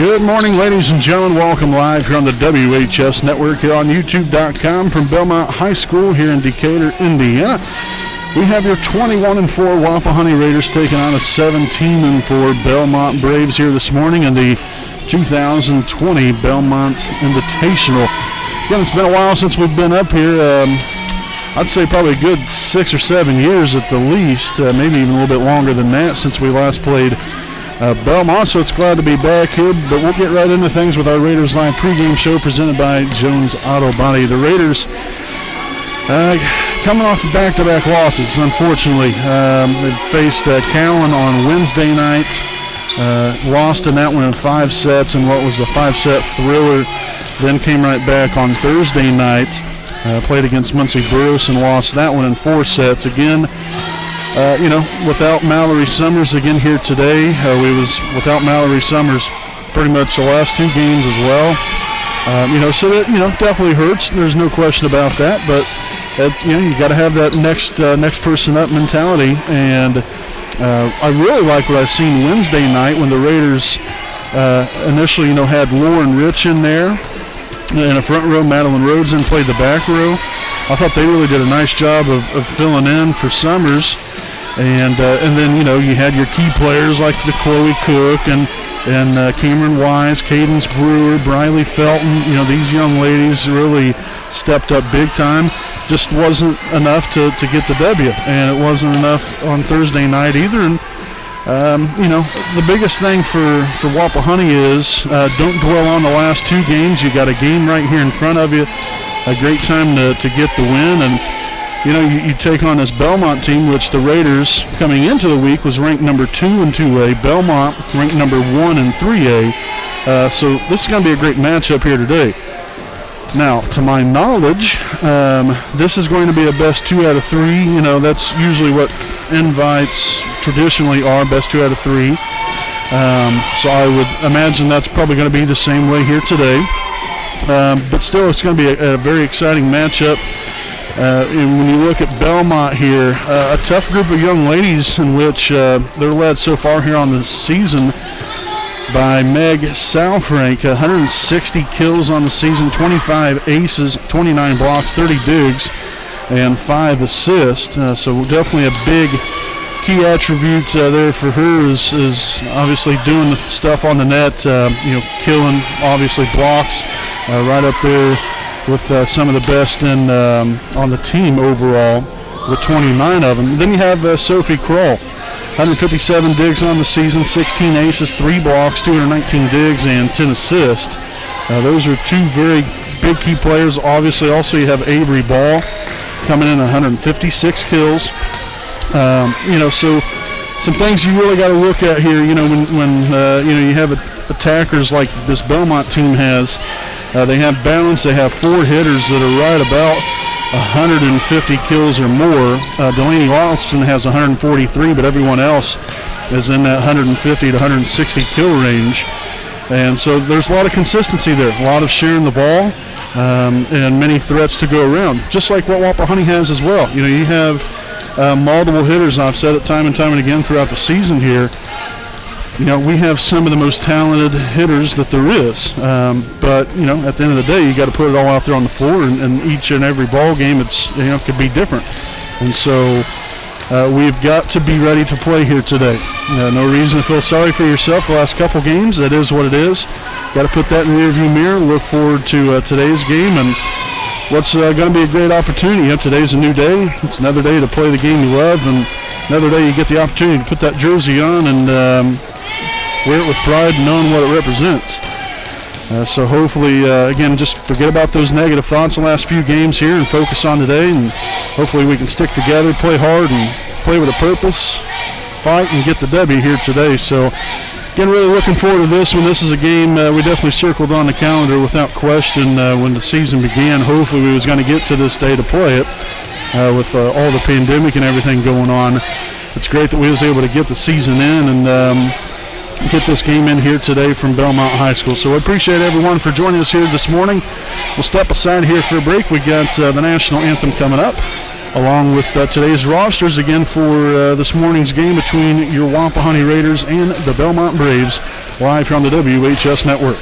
Good morning, ladies and gentlemen. Welcome live here on the WHS Network here on YouTube.com from Bellmont High School here in Decatur, Indiana. We have your 21-4 Wapahani Raiders taking on a 17-4 Bellmont Braves here this morning in the 2020 Bellmont Invitational. Again, it's been a while since we've been up here. I'd say probably a good 6 or 7 years at the least, maybe even a little bit longer than that since we last played Bellmont, so it's glad to be back here, but we'll get right into things with our Raiders Live pregame show presented by Jones Auto Body. The Raiders coming off of back-to-back losses, unfortunately. They faced Cowan on Wednesday night, lost in that one in 5 sets in what was a 5-set thriller, then came right back on Thursday night, played against Muncie Bruce and lost that one in 4 sets. Again, without Mallory Summers again here today. We was without Mallory Summers pretty much the last 2 games as well. So that, definitely hurts. There's no question about that. But, you got to have that next person up mentality. And I really like what I've seen Wednesday night when the Raiders initially, had Lauren Rich in there. In the front row, Madeline Rhodeson played the back row. I thought they really did a nice job of filling in for Summers. And then, you had your key players like the Chloe Cook and Cameron Wise, Cadence Brewer, Briley Felton. These young ladies really stepped up big time. Just wasn't enough to get the W, and it wasn't enough on Thursday night either. And, the biggest thing for Wapahani is don't dwell on the last 2 games. You got a game right here in front of you. A great time to get the win, and you take on this Bellmont team, which the Raiders coming into the week was ranked number 2 in 2A. Bellmont ranked number 1 in 3A. So this is going to be a great matchup here today. Now, to my knowledge, this is going to be a best 2 out of 3. That's usually what invites traditionally are, best 2 out of 3. So I would imagine that's probably going to be the same way here today. But still, it's going to be a very exciting matchup. And when you look at Bellmont here, a tough group of young ladies in which they're led so far here on the season by Meg Southrank. 160 kills on the season, 25 aces, 29 blocks, 30 digs, and 5 assists. So definitely a big key attribute there for her is obviously doing the stuff on the net, killing, obviously, blocks. Right up there with some of the best on the team overall, with 29 of them. Then you have Sophie Kroll, 157 digs on the season, 16 aces, 3 blocks, 219 digs, and 10 assists. Those are 2 very big key players. Obviously, also you have Avery Ball coming in 156 kills. So some things you really got to look at here. When you have attackers like this Bellmont team has. They have balance. They have 4 hitters that are right about 150 kills or more. Delaney Austin has 143, but everyone else is in that 150 to 160 kill range. And so there's a lot of consistency there, a lot of sharing the ball, and many threats to go around, just like what Wapahani has as well. You have multiple hitters. I've said it time and time and again throughout the season here. We have some of the most talented hitters that there is. But, at the end of the day, you got to put it all out there on the floor, and each and every ball game, could be different. And so we've got to be ready to play here today. No reason to feel sorry for yourself the last couple games. That is what it is. Got to put that in the rearview mirror. Look forward to today's game and what's going to be a great opportunity. Today's a new day. It's another day to play the game you love, and another day you get the opportunity to put that jersey on and wear it with pride, knowing what it represents. So hopefully, again, just forget about those negative thoughts the last few games here and focus on today, and hopefully we can stick together, play hard, and play with a purpose, fight, and get the W here today. So, again, really looking forward to this one. This is a game we definitely circled on the calendar without question when the season began. Hopefully we was going to get to this day to play it with all the pandemic and everything going on. It's great that we was able to get the season in and get this game in here today from Bellmont High School. So I appreciate everyone for joining us here this morning. We'll step aside here for a break. We got the national anthem coming up, along with today's rosters again for this morning's game between your Wapahani Raiders and the Bellmont Braves. live here on the WHS Network.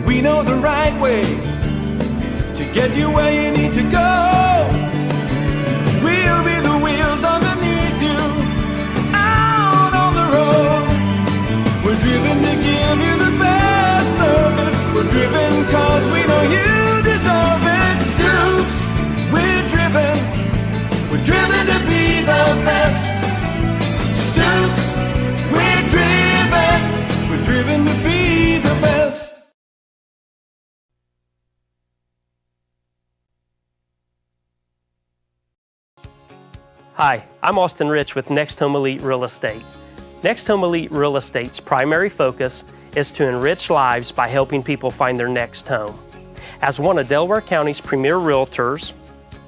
We know the right way to get you where you need to go. We'll be the wheels underneath you, out on the road. We're driven to give you the best service. We're driven cause we know you deserve it. Stoops, we're driven to be the best. Stoops, we're driven to be the best. Hi, I'm Austin Rich with Next Home Elite Real Estate. Next Home Elite Real Estate's primary focus is to enrich lives by helping people find their next home. As one of Delaware County's premier realtors,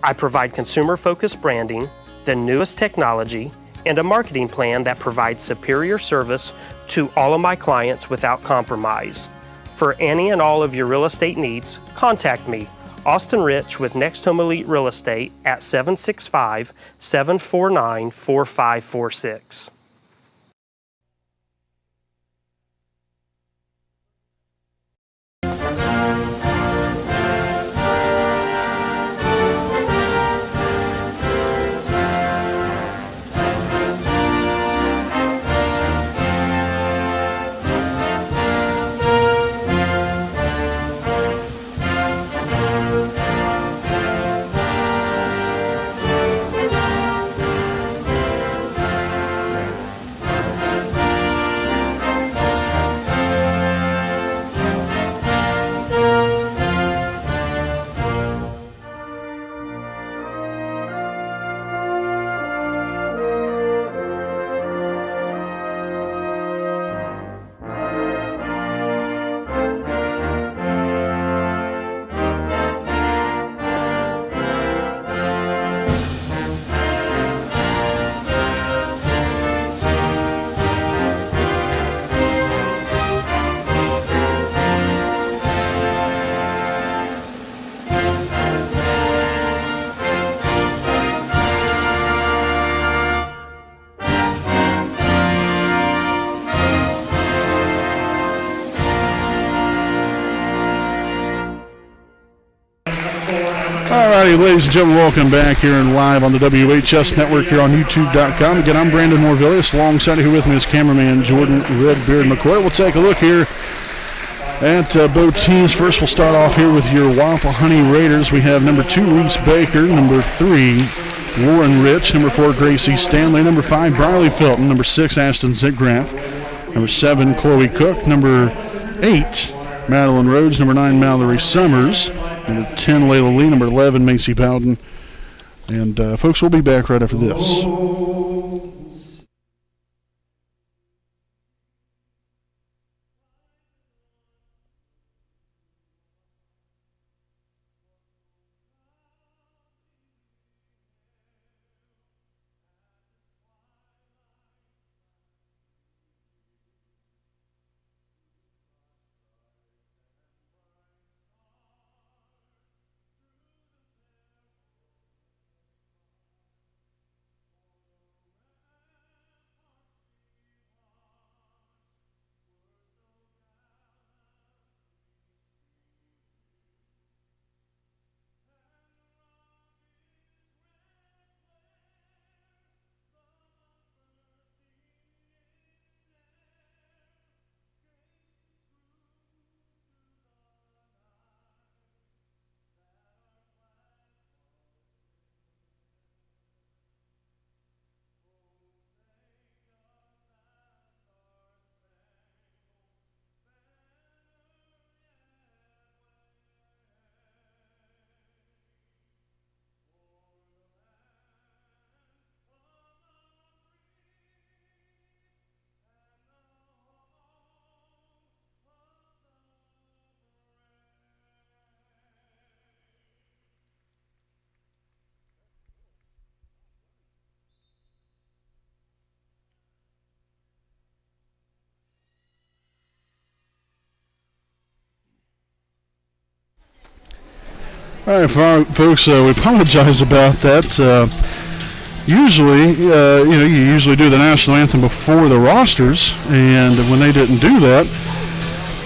I provide consumer-focused branding, the newest technology, and a marketing plan that provides superior service to all of my clients without compromise. For any and all of your real estate needs, contact me, Austin Rich with Next Home Elite Real Estate at 765-749-4546. Alrighty, ladies and gentlemen, welcome back here and live on the WHS Network here on YouTube.com. Again, I'm Brandon Morvillius. Alongside here with me is cameraman Jordan Redbeard McCoy. We'll take a look here at both teams. First, we'll start off here with your Wapahani Raiders. We have number 2, Reese Baker, number 3, Warren Rich, number 4, Gracie Stanley, number 5, Briley Felton, number 6, Ashton Zitgraff, number 7, Chloe Cook, number 8, Madeline Rhodes, number 9, Mallory Summers, number 10, Layla Lee, number 11, Macy Bowden. And, folks, we'll be back right after this. All right, folks, we apologize about that. Usually, you usually do the national anthem before the rosters, and when they didn't do that,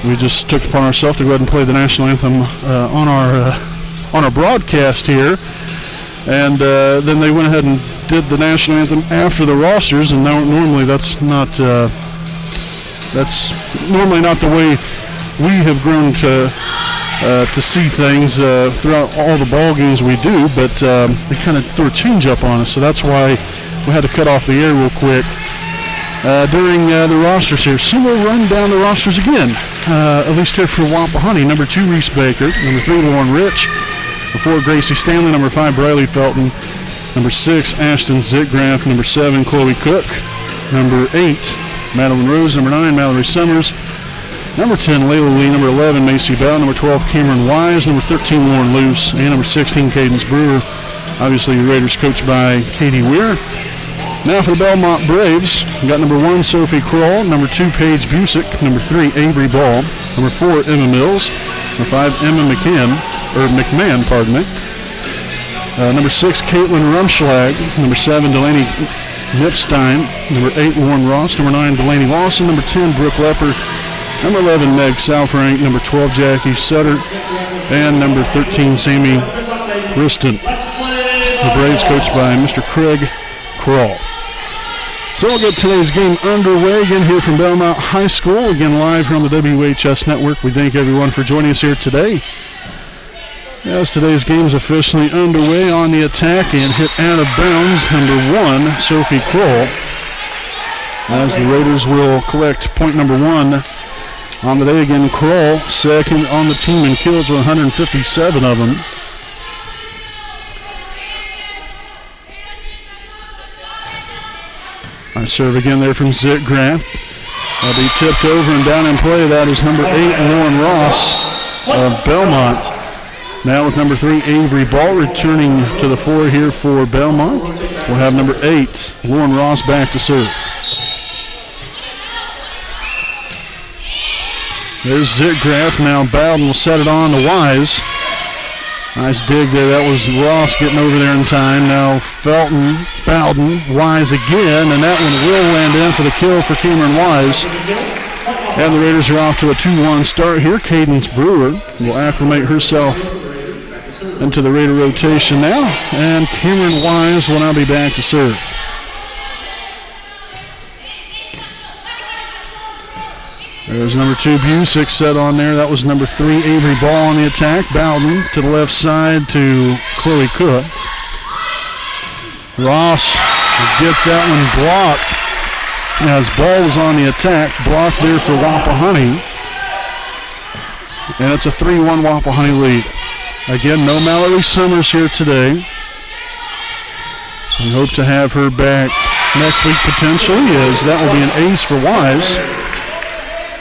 we just took it upon ourselves to go ahead and play the national anthem on our broadcast here. And then they went ahead and did the national anthem after the rosters, and normally that's normally not the way we have grown to see things throughout all the ball games we do, but they kind of threw a change up on us, so that's why we had to cut off the air real quick during the rosters here. So we'll run down the rosters again, at least here for Wapahani. Number 2, Reese Baker. Number 3, Lauren Rich. Number 4, Gracie Stanley. Number 5, Briley Felton. Number 6, Ashton Zitgraff. Number 7, Chloe Cook. Number 8, Madeline Rose. Number 9, Mallory Summers. Number 10, Layla Lee. Number 11, Macy Bell. Number 12, Cameron Wise. Number 13, Lauren Luce. And number 16, Cadence Brewer. Obviously, the Raiders coached by Katie Weir. Now for the Bellmont Braves, we got number 1, Sophie Kroll. Number 2, Paige Busick. Number 3, Avery Ball. Number 4, Emma Mills. Number 5, Emma McMahon, pardon me. Number 6, Caitlin Rumschlag. Number 7, Delaney Nipstein. Number 8, Lauren Ross. Number 9, Delaney Lawson. Number 10, Brooke Lepper. Number 11, Meg Southrank. Number 12, Jackie Sutter. And number 13, Sammy Riston. The Braves coached by Mr. Craig Kroll. So we'll get today's game underway again here from Bellmont High School. Again, live here on the WHS Network. We thank everyone for joining us here today. As today's game is officially underway, on the attack and hit out of bounds, number 1, Sophie Kroll. As the Raiders will collect point number 1 on the day. Again, Kroll second on the team in kills with 157 of them. I serve again there from Zitgraff. That'll be tipped over and down in play. That is number 8, Lauren Ross of Bellmont. Now with number 3, Avery Ball returning to the floor here for Bellmont. We'll have number 8, Lauren Ross, back to serve. There's Zitgraff. Now Bowden will set it on to Wise. Nice dig there. That was Ross getting over there in time. Now Felton, Bowden, Wise again, and that one will land in for the kill for Cameron Wise. And the Raiders are off to a 2-1 start here. Cadence Brewer will acclimate herself into the Raider rotation now, and Cameron Wise will now be back to serve. There's number 2, Busick set on there. That was number 3, Avery Ball on the attack. Bowden to the left side to Chloe Cook. Ross will get that one blocked as Ball is on the attack. Blocked there for Wapahani. And it's a 3-1 Wapahani lead. Again, no Mallory Summers here today. We hope to have her back next week potentially, as that will be an ace for Wise,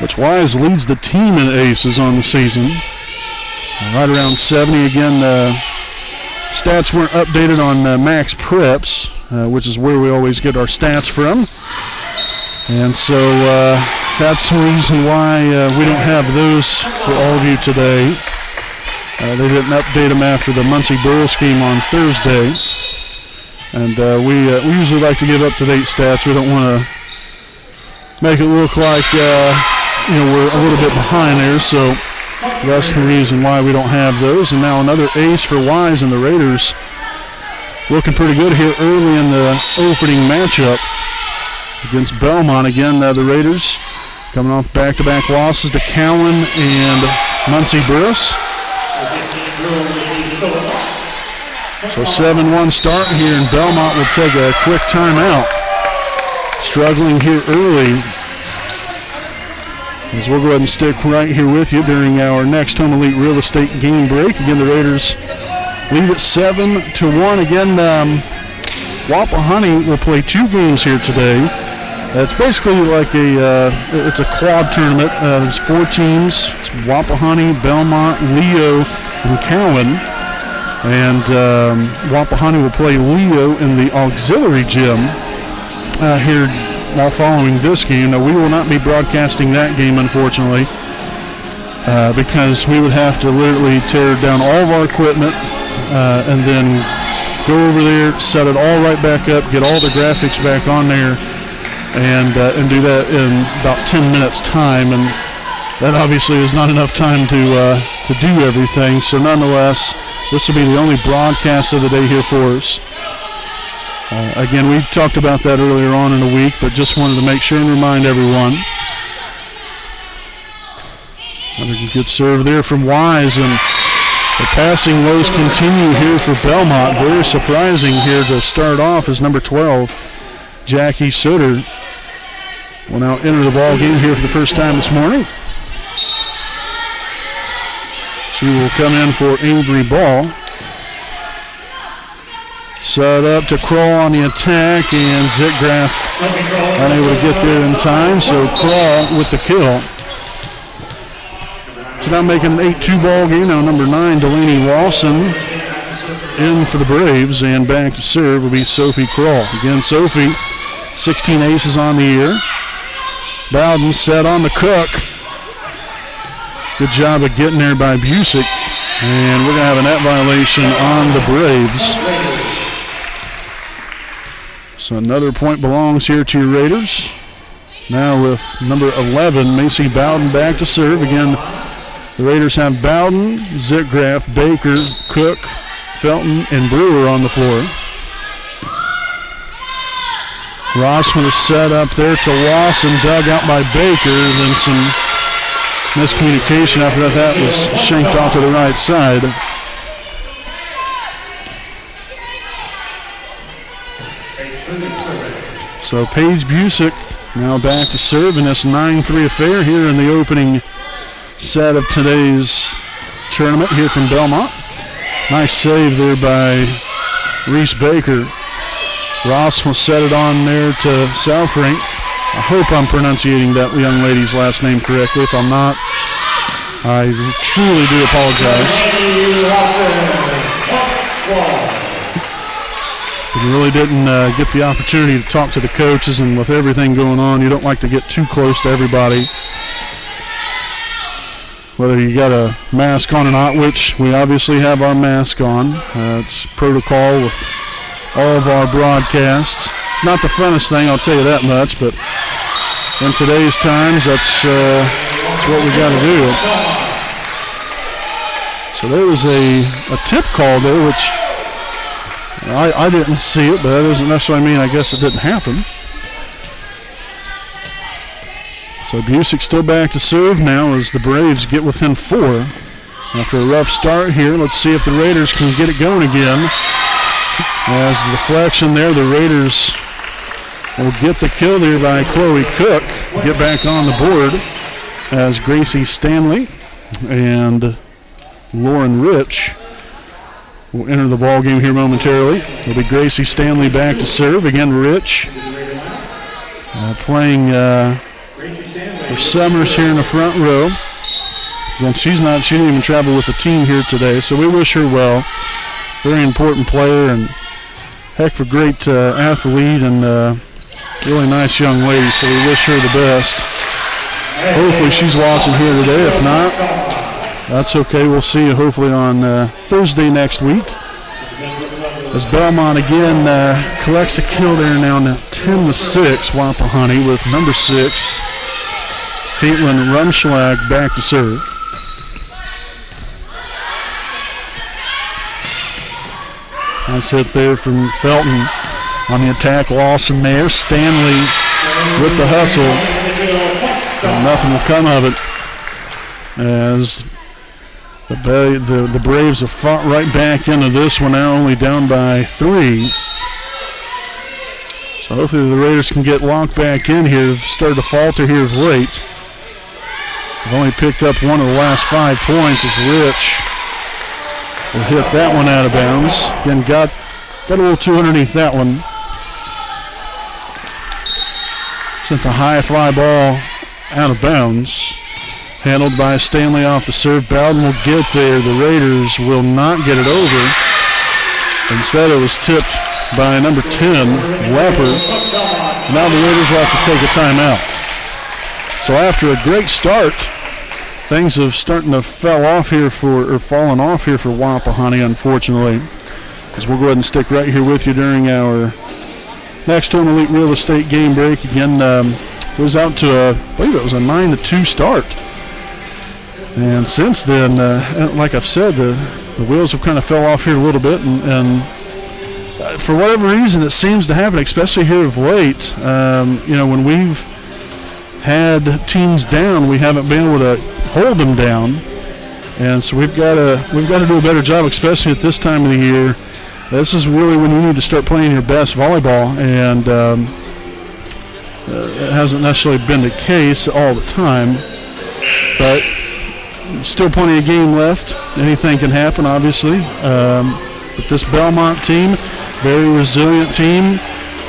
which Wise leads the team in aces on the season. Right around 70. Again, stats weren't updated on Max Preps, which is where we always get our stats from. And so that's the reason why we don't have those for all of you today. They didn't update them after the Muncie Bulls game on Thursday. And we usually like to give up-to-date stats. We don't want to make it look like we're a little bit behind there, so that's the reason why we don't have those. And now another ace for Wise, and the Raiders looking pretty good here early in the opening matchup against Bellmont. Again, the Raiders coming off back-to-back losses to Cowan and Muncie Bruce. So 7-1 start here, and Bellmont will take a quick timeout. Struggling here early, as we'll go ahead and stick right here with you during our next Home Elite Real Estate game break. Again, the Raiders lead at 7-1. Again, Wapahani will play 2 games here today. It's basically like it's a quad tournament. There's 4 teams. It's Wapahani, Bellmont, Leo, and Cowan. And Wapahani will play Leo in the auxiliary gym here while following this game. Now, we will not be broadcasting that game, unfortunately, because we would have to literally tear down all of our equipment and then go over there, set it all right back up, get all the graphics back on there, and do that in about 10 minutes time. And that obviously is not enough time to do everything. So nonetheless, this will be the only broadcast of the day here for us. Again, we talked about that earlier on in the week, but just wanted to make sure and remind everyone. Another good serve there from Wise, and the passing woes continue here for Bellmont. Very surprising here to start off as number 12, Jackie Sutter, will now enter the ball game here for the first time this morning. She will come in for Avery Ball. Set up to Kroll on the attack, and Zitgraff unable to get there in time, so Kroll with the kill. So now making an 8-2 ball game. Now number 9, Delaney Lawson, in for the Braves, and back to serve will be Sophie Kroll. Again, Sophie, 16 aces on the year. Bowden set on the Cook. Good job of getting there by Busick, and we're going to have a net violation on the Braves. So another point belongs here to your Raiders. Now with number 11, Macy Bowden back to serve. Again, the Raiders have Bowden, Zitgraff, Baker, Cook, Felton, and Brewer on the floor. Ross with a set up there to Lawson, dug out by Baker, then some miscommunication after that was shanked off to the right side. So Paige Busick now back to serve in this 9-3 affair here in the opening set of today's tournament here from Bellmont. Nice save there by Reese Baker. Ross will set it on there to Southring. I hope I'm pronunciating that young lady's last name correctly. If I'm not, I truly do apologize. We really didn't get the opportunity to talk to the coaches, and with everything going on, you don't like to get too close to everybody. Whether you got a mask on or not, which we obviously have our mask on. It's protocol with all of our broadcasts. It's not the funnest thing, I'll tell you that much, but in today's times, that's what we got to do. So there was a tip call there, which I didn't see it, but that doesn't necessarily mean I guess it didn't happen. So Busick still back to serve now as the Braves get within 4. After a rough start here, let's see if the Raiders can get it going again. As the deflection there, the Raiders will get the kill there by Chloe Cook. Get back on the board as Gracie Stanley and Lauren Rich will enter the ball game here momentarily. It'll be Gracie Stanley back to serve. Again, Rich playing for Summers here in the front row. Again, she didn't even travel with the team here today, so we wish her well. Very important player and heck of a great athlete and really nice young lady, so we wish her the best. Hopefully she's watching here today. If not, that's okay. We'll see you hopefully on Thursday next week. As Bellmont again collects the kill there now, 10-6, Wapahani with number 6, Caitlin Rumschlag back to serve. Nice hit there from Felton on the attack. Lawson there. Stanley with the hustle. And nothing will come of it as the Braves have fought right back into this one now, only down by 3. So hopefully the Raiders can get locked back in here. They've started to falter here of late. They've only picked up one of the last 5 points as Rich will hit that one out of bounds. Again, got a little too underneath that one. Sent the high fly ball out of bounds. Handled by Stanley off the serve. Bowden will get there. The Raiders will not get it over. Instead, it was tipped by number 10, Wepper. Now the Raiders will have to take a timeout. So after a great start things have starting to fallen off here for Wapahani, unfortunately. As we'll go ahead and stick right here with you during our Next Home Elite Real Estate game break. Again, it was out to I believe it was a 9-2 start. And since then, like I've said, the wheels have kind of fell off here a little bit, and for whatever reason, it seems to happen, especially here of late. When we've had teams down, we haven't been able to hold them down, and so we've got to do a better job, especially at this time of the year. This is really when you need to start playing your best volleyball, and it hasn't necessarily been the case all the time, but still plenty of game left. Anything can happen, obviously. But this Bellmont team, very resilient team,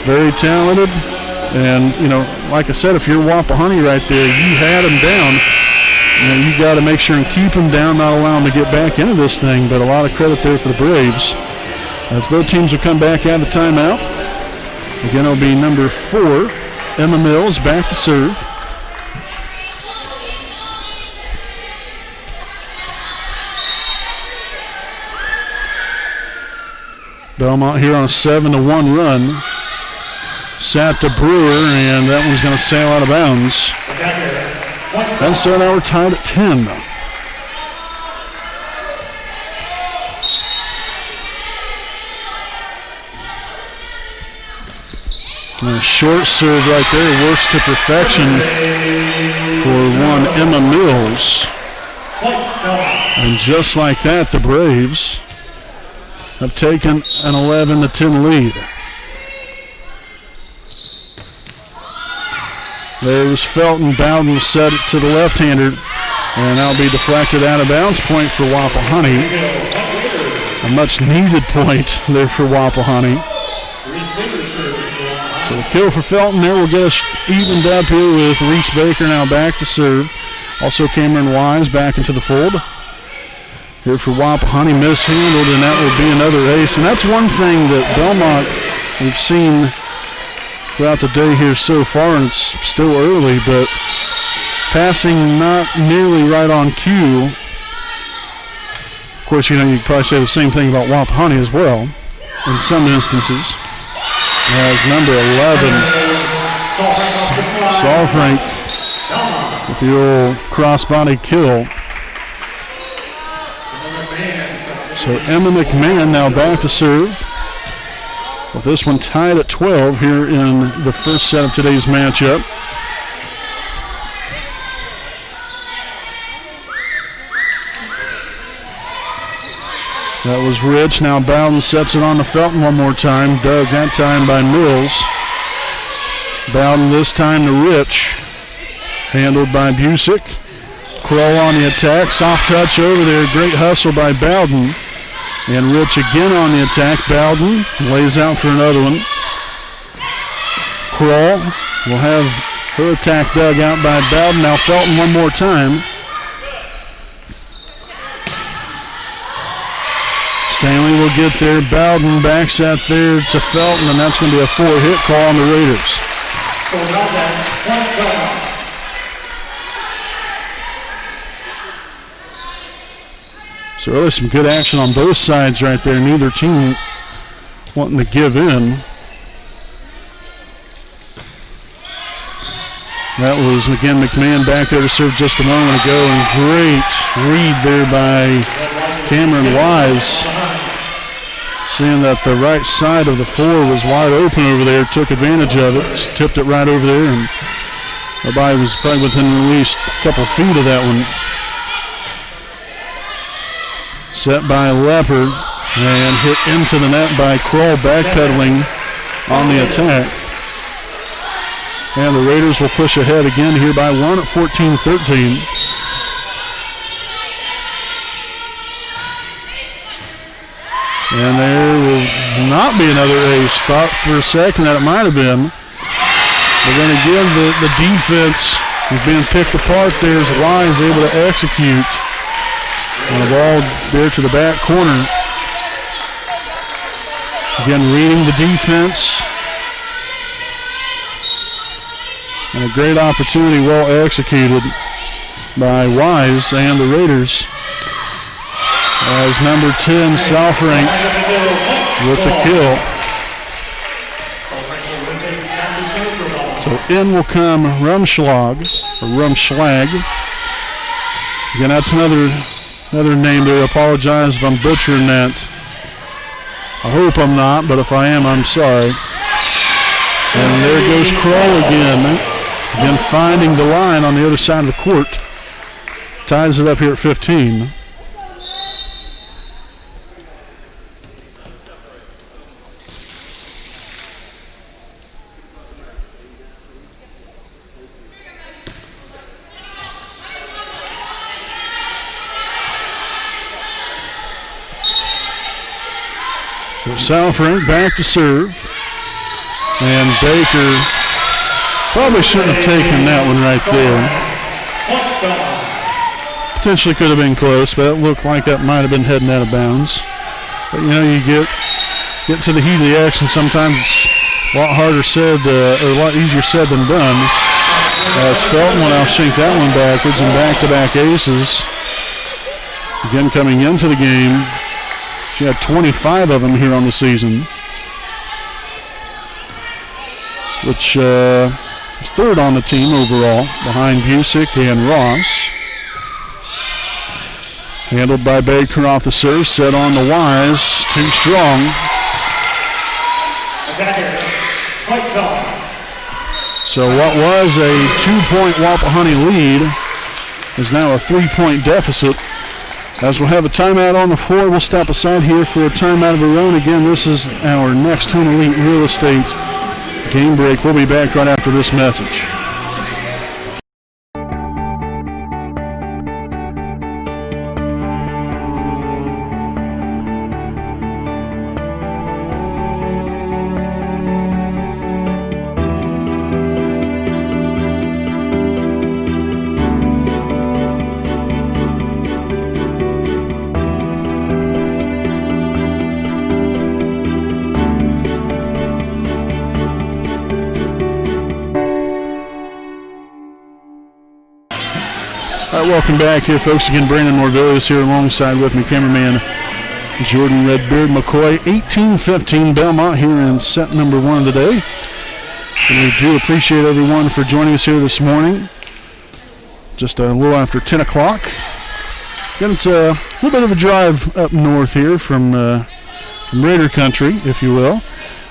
very talented. And, like I said, if you're Wapahani right there, you had them down. You got to make sure and keep them down, not allow them to get back into this thing. But a lot of credit there for the Braves. As both teams will come back out of timeout. Again, it'll be number 4, Emma Mills, back to serve. Bellmont here on a 7-1 run. Sat to Brewer, and that one's going to sail out of bounds. And so now we're tied at 10. And a short serve right there works to perfection for one Emma Mills. And just like that, the Braves have taken an 11-10 lead. There's Felton. Bowden set it to the left-hander, and that'll be deflected out of bounds. Point for Wapahani. A much-needed point there for Wapahani. So the kill for Felton there will get us evened up here with Reese Baker now back to serve. Also Cameron Wise back into the fold. Here for Wapahani, mishandled, and that will be another ace. And that's one thing that Bellmont we've seen throughout the day here so far, and it's still early, but passing not nearly right on cue. Of course, you could probably say the same thing about Wapahani as well in some instances. As number 11, Saul Frank with the old crossbody kill. So Emma McMahon now back to serve. With this one tied at 12 here in the first set of today's matchup. That was Rich. Now Bowden sets it on to Felton one more time. Dug that time by Mills. Bowden this time to Rich. Handled by Busick. Kroll on the attack. Soft touch over there. Great hustle by Bowden. And Rich again on the attack. Bowden lays out for another one. Kroll will have her attack dug out by Bowden. Now Felton one more time. Stanley will get there. Bowden backs out there to Felton, and that's going to be a 4-hit call on the Raiders. So really some good action on both sides right there. Neither team wanting to give in. That was, again, McMahon back there to serve just a moment ago, and great read there by Cameron Wise. Seeing that the right side of the floor was wide open over there, took advantage of it, just tipped it right over there, and nobody was probably within at least a couple feet of that one. Set by Leopard and hit into the net by Kroll, backpedaling on the attack. And the Raiders will push ahead again here by 1 at 14-13. And there will not be another ace. Thought for a second that it might have been. But then again, the defense is being picked apart there as Wise able to execute on the ball there to the back corner. Again, reading the defense. And a great opportunity, well executed. by Wise and the Raiders. As number 10, Southrank with the kill. So in will come Rumschlag. Again, that's another name there. I apologize if I'm butchering that. I hope I'm not, but if I am, I'm sorry. And there goes Kroll again. Again, finding the line on the other side of the court. Ties it up here at 15. So Southrank back to serve. And Baker probably shouldn't have taken that one right there. Potentially could have been close, but it looked like that might have been heading out of bounds. But you know, you get to the heat of the action, sometimes it's a lot harder said, or a lot easier said than done. As Felton will now sink that one backwards, and back-to-back aces. Again, coming into the game, she had 25 of them here on the season, which is third on the team overall, behind Busick and Ross. Handled by Baker off the serve, set on the Wise, too strong. So what was a 2-point Wapahani lead is now a 3-point deficit. As we'll have a timeout on the floor, we'll step aside here for a timeout of our own. Again, this is our Next Home Elite Real Estate game break. We'll be back right after this message. Welcome back here, folks. Again, Brandon Morvillo is here alongside with me, cameraman Jordan Redbeard McCoy. 18-15 Bellmont here in set number 1 today. And we do appreciate everyone for joining us here this morning. Just a little after 10 o'clock. Again, it's a little bit of a drive up north here from Raider Country, if you will.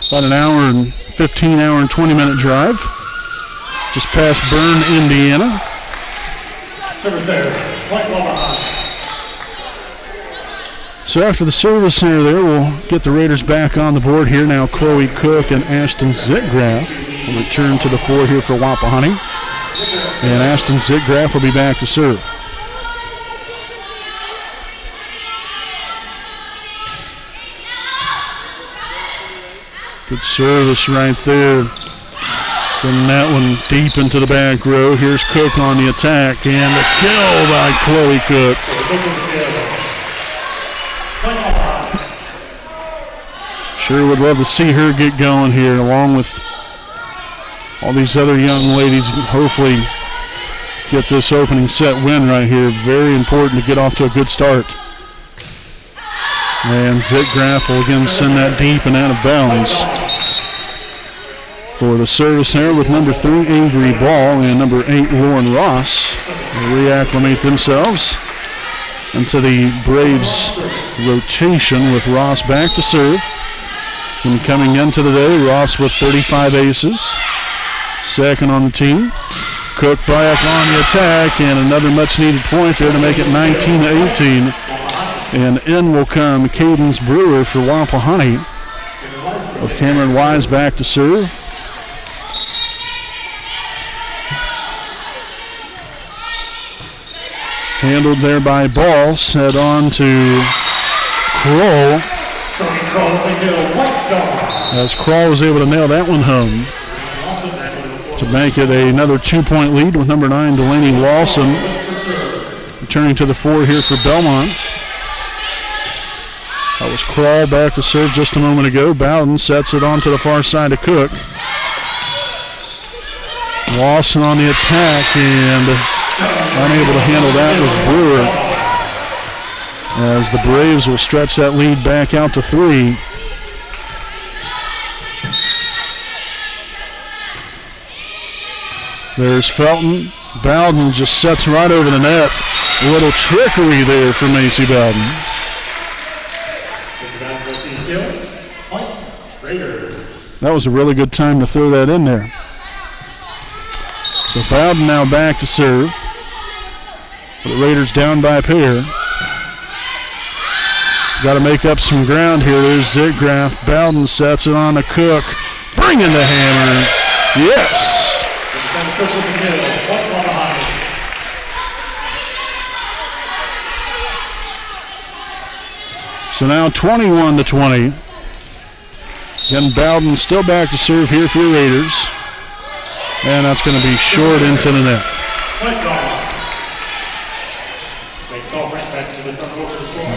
About an hour and 20-minute drive. Just past Bern, Indiana. Service error, point Wapahani. So after the service error there, we'll get the Raiders back on the board here. Now Chloe Cook and Ashton Zitgraff will return to the floor here for Wapahani. And Ashton Zitgraff will be back to serve. Good service right there. Sending that one deep into the back row. Here's Cook on the attack, and the kill by Chloe Cook. Sure would love to see her get going here, along with all these other young ladies. Hopefully get this opening set win right here. Very important to get off to a good start. And Zitgraff will again send that deep and out of bounds. For the service here with number 3, Avery Ball, and number 8, Lauren Ross. They'll reacclimate themselves into the Braves rotation with Ross back to serve. And coming into the day, Ross with 35 aces. Second on the team. Cook back on the attack, and another much-needed point there to make it 19-18. And in will come Cadence Brewer for Wapahani. With Cameron Wise back to serve. Handled there by Ball, set on to Kroll. As Kroll was able to nail that one home to make it another 2-point lead with number 9, Delaney Lawson, returning to the floor here for Bellmont. That was Kroll back to serve just a moment ago. Bowden sets it on to the far side of Cook. Lawson on the attack, and Unable to handle that was Brewer, as the Braves will stretch that lead back out to 3. There's Felton. Bowden just sets right over the net. A little trickery there for Macy Bowden. That was a really good time to throw that in there. So Bowden now back to serve. The Raiders down by a pair. Got to make up some ground here. There's Zitgraff. Bowden sets it on to Cook. Bringing the hammer. Yes. So now 21-20. Again, Bowden still back to serve here for the Raiders. And that's going to be short into the net.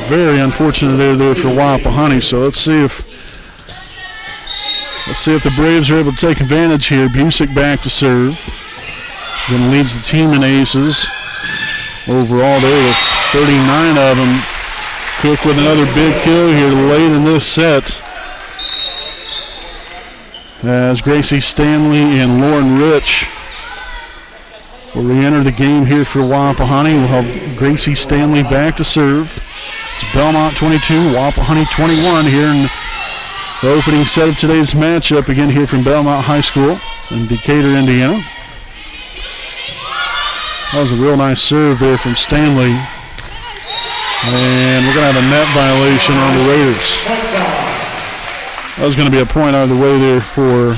Very unfortunate there for Wapahani. So let's see if the Braves are able to take advantage here. Busick back to serve. Then leads the team in aces. Overall there with 39 of them. Cook with another big kill here late in this set. As Gracie Stanley and Lauren Rich will re-enter the game here for Wapahani. We'll have Gracie Stanley back to serve. It's Bellmont 22, Wapahani 21 here in the opening set of today's matchup. Again here from Bellmont High School in Decatur, Indiana. That was a real nice serve there from Stanley. And we're going to have a net violation on the Raiders. That was going to be a point out of the way there for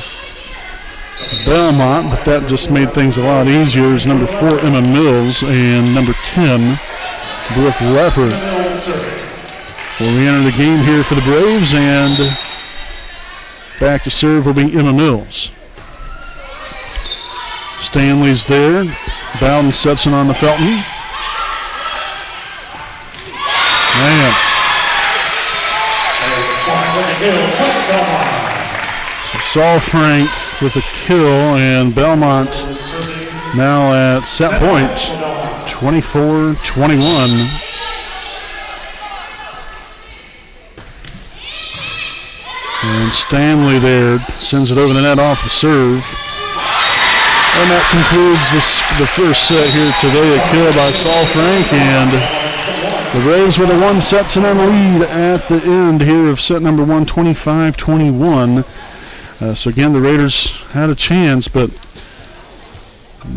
Bellmont, but that just made things a lot easier. It's number 4, Emma Mills, and number 10, Brooke Leopard. Will re-enter the game here for the Braves, and back to serve will be Emma Mills. Stanley's there. Bowden sets it on to Felton. Man. So Saul Frank with a kill, and Bellmont now at set point, 24-21. And Stanley there sends it over the net off the serve. And that concludes the first set here today. A kill by Saul Frank, and the Braves with a 1-0 lead at the end here of set number 1, 25-21. So again, the Raiders had a chance, but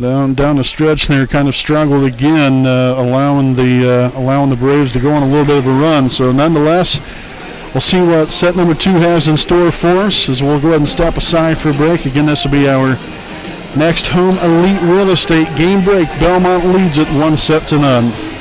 down the stretch there kind of struggled again, allowing the Braves to go on a little bit of a run. So nonetheless, we'll see what set number 2 has in store for us as we'll go ahead and step aside for a break. Again, this will be our next home elite real estate game break. Bellmont leads it 1-0.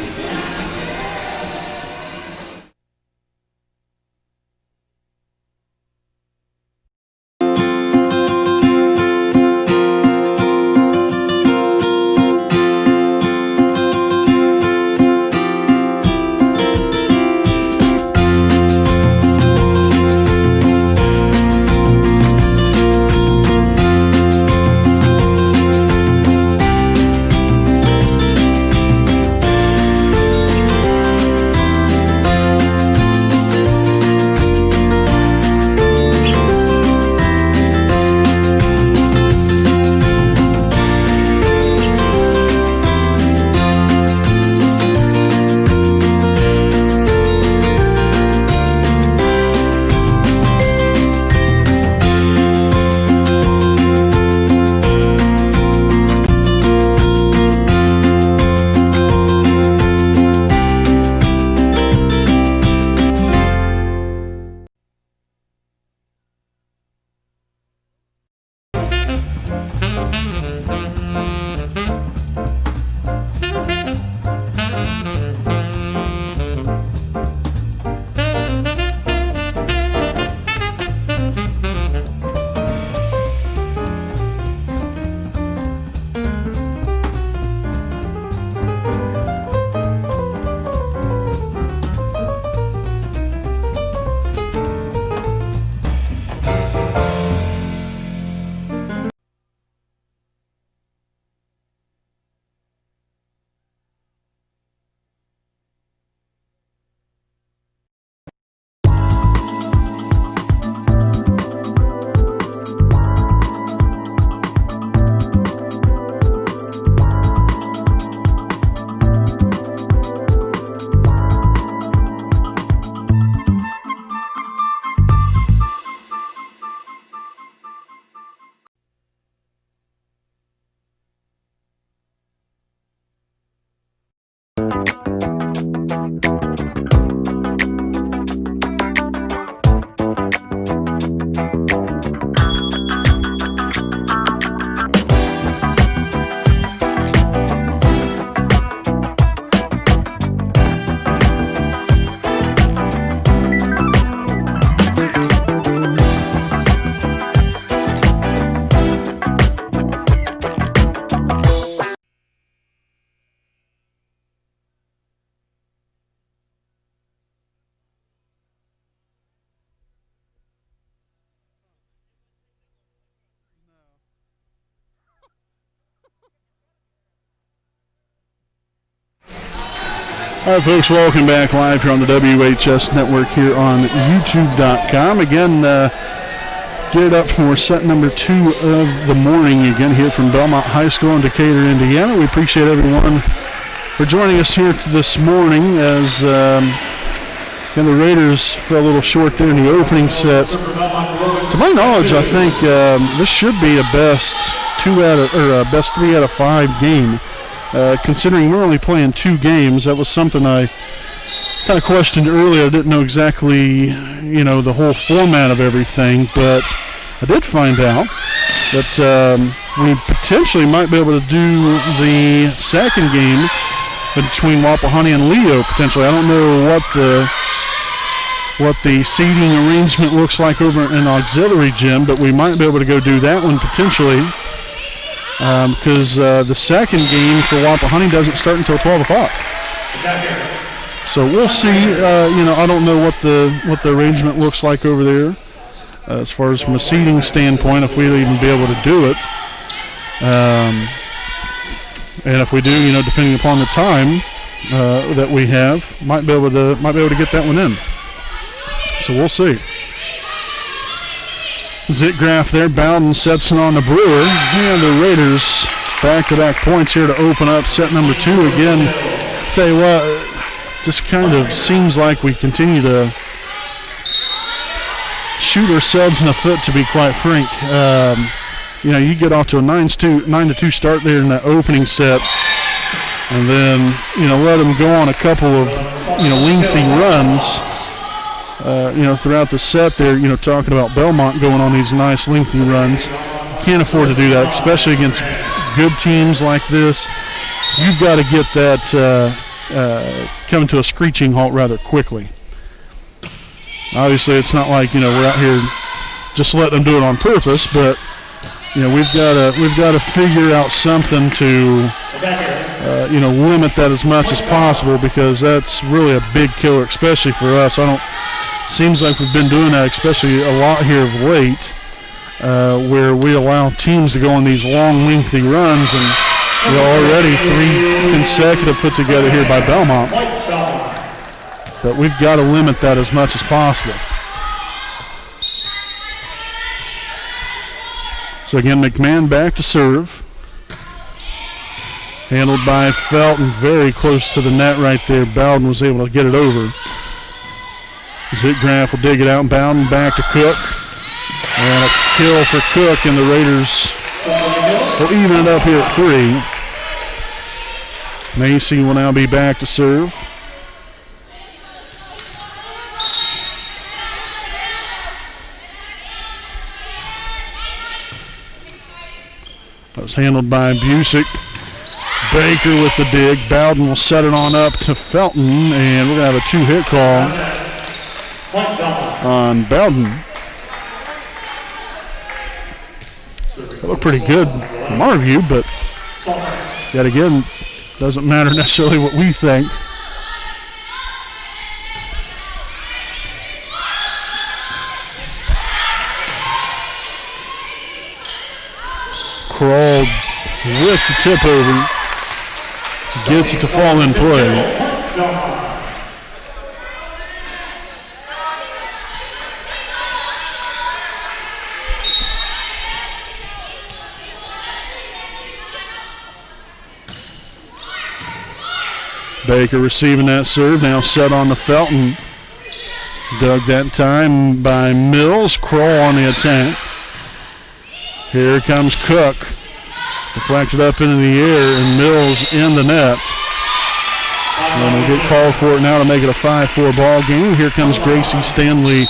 All right, folks, welcome back live here on the WHS Network here on YouTube.com. Again, geared up for set number 2 of the morning again here from Bellmont High School in Decatur, Indiana. We appreciate everyone for joining us here this morning as and the Raiders fell a little short there in the opening set. To my knowledge, I think this should be a best 3 out of 5 game. Considering we're only playing 2 games, that was something I kind of questioned earlier. I didn't know exactly, the whole format of everything, but I did find out that we potentially might be able to do the second game between Wapahani and Leo potentially. I don't know what the seating arrangement looks like over in auxiliary gym, but we might be able to go do that one potentially. Because the second game for Wapahani doesn't start until 12 o'clock. So we'll see. I don't know what the arrangement looks like over there as far as from a seating standpoint, if we'll even be able to do it. And if we do, depending upon the time that we have, might be able to get that one in. So we'll see. Zitgraf there, Bowden sets it on the Brewer, and the Raiders back-to-back points here to open up set number 2 again. Tell you what, just kind of seems like we continue to shoot ourselves in the foot, to be quite frank. You get off to a 9-2 start there in that opening set, and then let them go on a couple of lengthy runs. Throughout the set there, talking about Bellmont going on these nice lengthy runs. Can't afford to do that, especially against good teams like this. You've got to get that coming to a screeching halt rather quickly. Obviously, it's not like, we're out here just letting them do it on purpose, but, we've got to figure out something to, limit that as much as possible, because that's really a big killer, especially for us. Seems like we've been doing that, especially a lot here of late, where we allow teams to go on these long, lengthy runs, and already 3 consecutive put together here by Bellmont. But we've got to limit that as much as possible. So again, McMahon back to serve. Handled by Felton, very close to the net right there. Bowden was able to get it over. Zitgraf will dig it out and Bowden back to Cook. And a kill for Cook, and the Raiders will even it up here at 3. Macy will now be back to serve. That was handled by Busick. Baker with the dig. Bowden will set it on up to Felton, and we're going to have a 2-hit call on Bowden. That looked pretty good from our view, but yet again, doesn't matter necessarily what we think. Crawled with the tip over. Gets it to fall in play. Baker receiving that serve, now set on the Felton. Dug that time by Mills. Kroll on the attack. Here comes Cook. Deflected up into the air, and Mills in the net. And they get called for it now to make it a 5-4 ball game. Here comes Gracie Stanley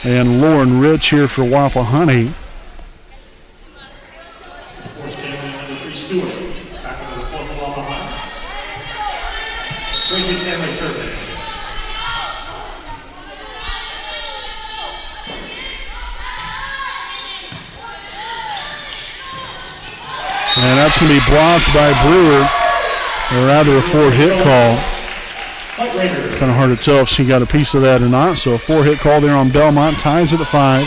and Lauren Rich here for Wapahani. Gracie Stanley serving. And that's going to be blocked by Brewer, or rather a 4-hit call. Kind of hard to tell if she got a piece of that or not. So a 4-hit call there on Bellmont, ties it at 5.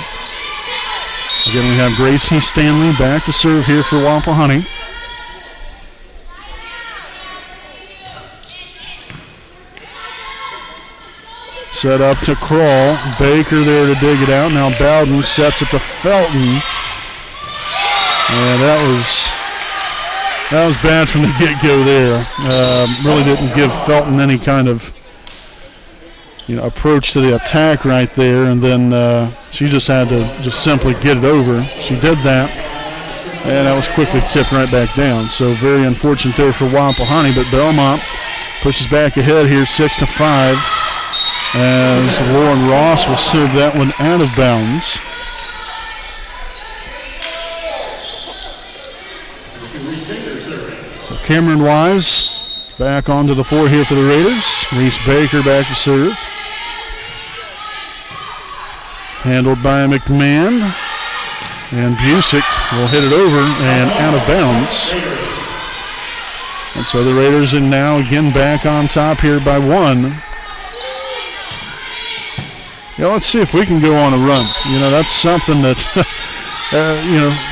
Again, we have Gracie Stanley back to serve here for Set up to Kroll. Baker there to dig it out. Now Bowden sets it to Felton. And that was bad from the get-go there. Really didn't give Felton any kind of approach to the attack right there, and then she just had to just simply get it over. She did that, and that was quickly tipped right back down. So very unfortunate there for Wapahani, but Bellmont pushes back ahead here 6-5 as Lauren Ross will serve that one out of bounds. So Cameron Wise back onto the floor here for the Raiders. Reese Baker back to serve. Handled by McMahon. And Busick will hit it over and out of bounds. And so the Raiders are now again back on top here by 1. Let's see if we can go on a run. That's something that,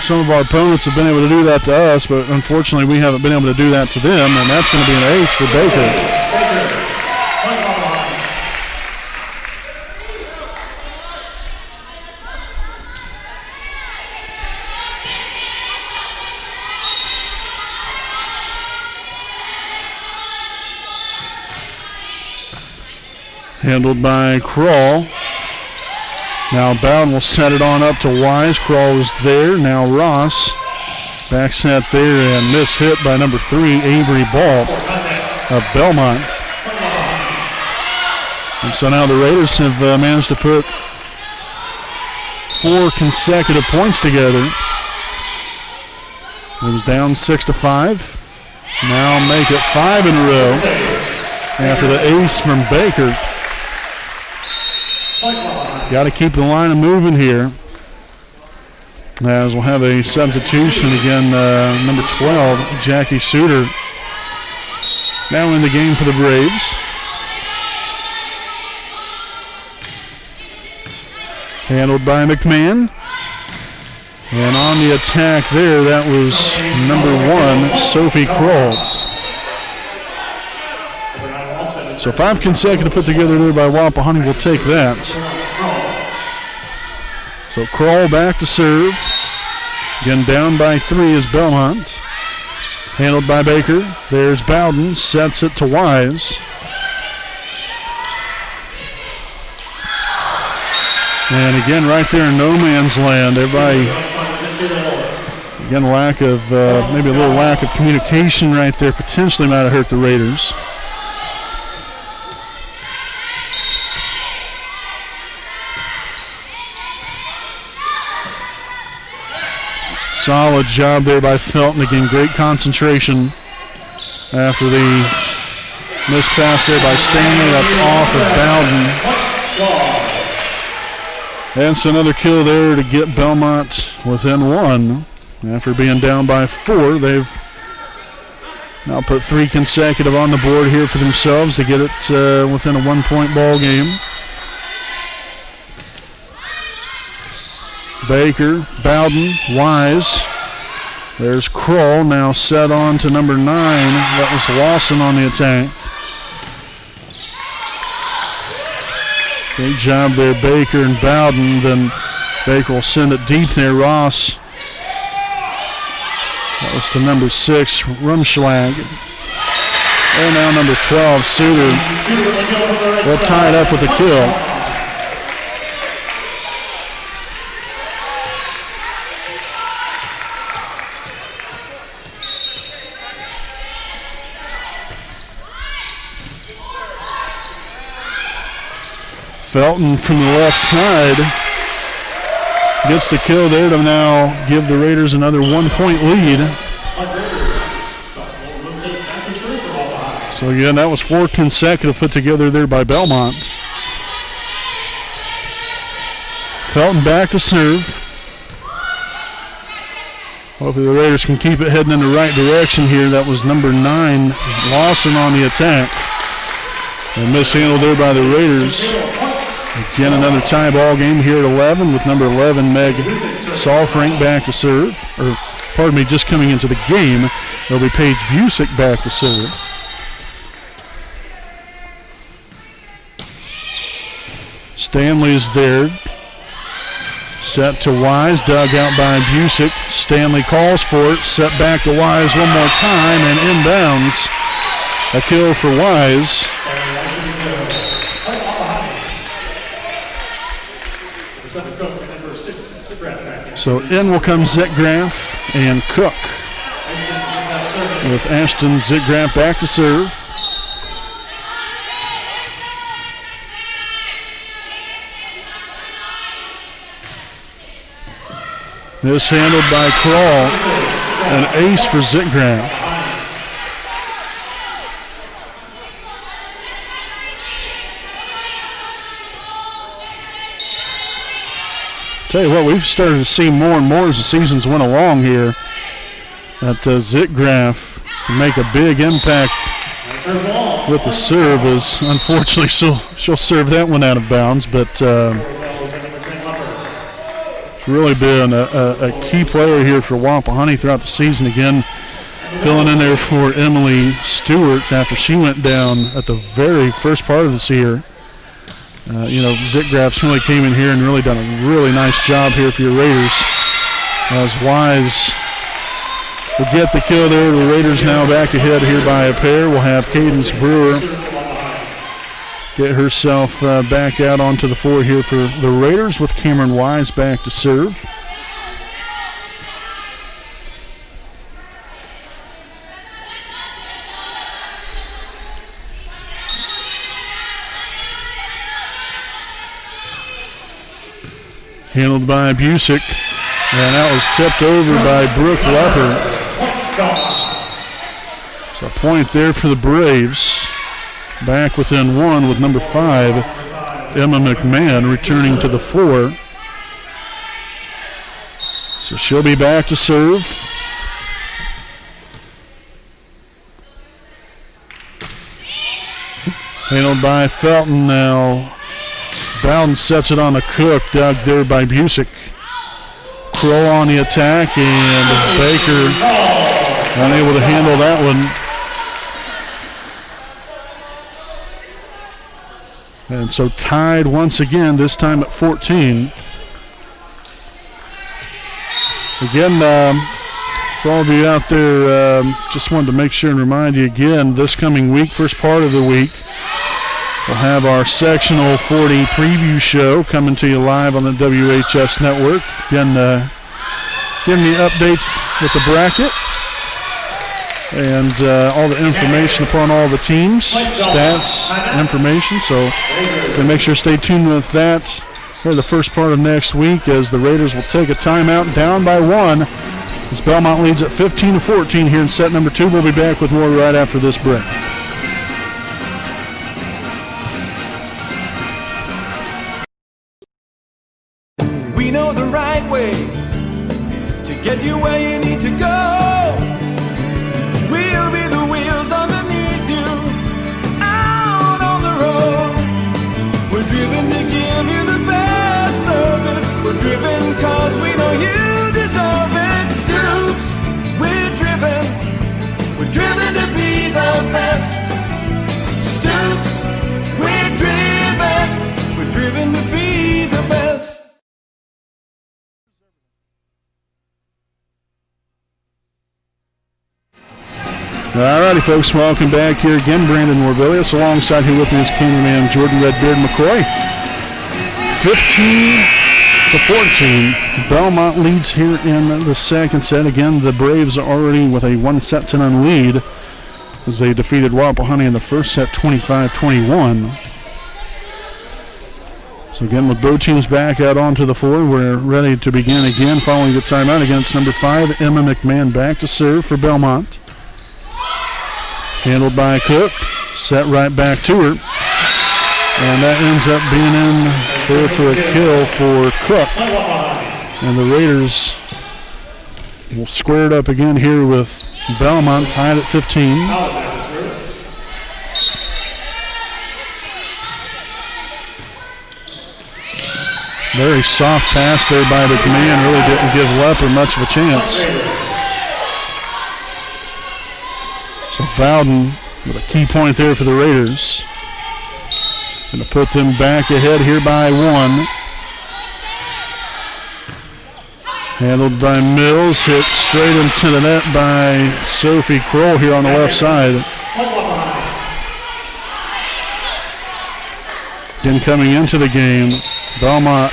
some of our opponents have been able to do that to us, but unfortunately we haven't been able to do that to them, and that's going to be an ace for Baker. Handled by Kroll. Now Bowden will set it on up to Wise. Kroll is there. Now Ross. Back set there and miss hit by number 3, Avery Ball of Bellmont. And so now the Raiders have managed to put 4 consecutive points together. It was down 6-5. Now make it 5 in a row after the ace from Baker. Got to keep the line moving here. As we'll have a substitution again, number 12, Jackie Suter, now in the game for the Braves. Handled by McMahon. And on the attack there, that was number 1, Sophie Kroll. So 5 consecutive put together there by Wapahani. Will take that. So Kroll back to serve. Again down by 3 is Bellmont. Handled by Baker. There's Bowden. Sets it to Wise. And again right there in no man's land. Everybody, again, maybe a little lack of communication right there potentially might have hurt the Raiders. Solid job there by Felton. Again, great concentration after the missed pass there by Stanley. That's off of Bowden. And so another kill there to get Bellmont within 1. After being down by 4, they've now put 3 consecutive on the board here for themselves to get it within a 1-point ball game. Baker, Bowden, Wise. There's Kroll now set on to number 9. That was Lawson on the attack. Great job there, Baker and Bowden. Then Baker will send it deep there, Ross. That was to number 6, Rumschlag. And now number 12, Suter. They'll tie it up with a kill. Felton from the left side gets the kill there to now give the Raiders another 1-point lead. So again, that was 4 consecutive put together there by Bellmont. Felton back to serve. Hopefully the Raiders can keep it heading in the right direction here. That was number 9, Lawson on the attack. And mishandled there by the Raiders. Again, another tie ball game here at 11 with number 11, Meg Salfrank back to serve. Or, pardon me, just coming into the game. It'll be Paige Busick back to serve. Stanley's there. Set to Wise, dug out by Busick. Stanley calls for it, set back to Wise one more time, and inbounds. A kill for Wise. So in will come Zitgraff and Cook, with Ashton Zitgraff back to serve. This handled by Kroll. An ace for Zitgraff. Tell you what, we've started to see more and more as the seasons went along here that Zitgraff can make a big impact with the serve. As unfortunately she'll serve that one out of bounds, but it's really been a key player here for Wapahani throughout the season. Again, filling in there for Emily Stewart after she went down at the very first part of this year. Zitgraff's really came in here and really done a really nice job here for your Raiders. As Wise will get the kill there. The Raiders now back ahead here by a pair. We'll have Cadence Brewer get herself back out onto the floor here for the Raiders, with Cameron Wise back to serve. Handled by Busick, and that was tipped over by Brooke Lepper. So a point there for the Braves. Back within one with number 5, Emma McMahon, returning to the floor. So she'll be back to serve. Handled by Felton now. Bowden sets it on a Cook, dug there by Busick. Kroll on the attack, and Baker unable to handle that one. And so tied once again, this time at 14. Again, for all of you out there, just wanted to make sure and remind you again, this coming week, first part of the week, we'll have our Sectional 40 preview show coming to you live on the WHS network. Again, giving you updates with the bracket and all the information upon all the teams, stats, information. So make sure to stay tuned with that for the first part of next week, as the Raiders will take a timeout down by 1 as Bellmont leads at 15-14 here in set number 2. We'll be back with more right after this break. We know the right way to get you where you need to go. We'll be the wheels underneath you, out on the road. We're driven to give you the best service. We're driven cause we know you deserve it. Stoops, we're driven to be the best. Stoops, we're driven to be the best. Alrighty, folks, welcome back here again. Brandon Morbilius alongside here with me is cameraman Jordan Redbeard McCoy. 15-14. Bellmont leads here in the second set. Again, the Braves are already with a 1-0 lead as they defeated Wapahani in the first set 25-21. So again, with both teams back out onto the floor, we're ready to begin again following the timeout against number 5, Emma McMahon, back to serve for Bellmont. Handled by Cook, set right back to her. And that ends up being in there for a kill for Cook. And the Raiders will square it up again here with Bellmont tied at 15. Very soft pass there by the command, really didn't give Lepper much of a chance. So Bowden with a key point there for the Raiders. Going to put them back ahead here by 1. Handled by Mills, hit straight into the net by Sophie Kroll here on the left side. Again, coming into the game, Bellmont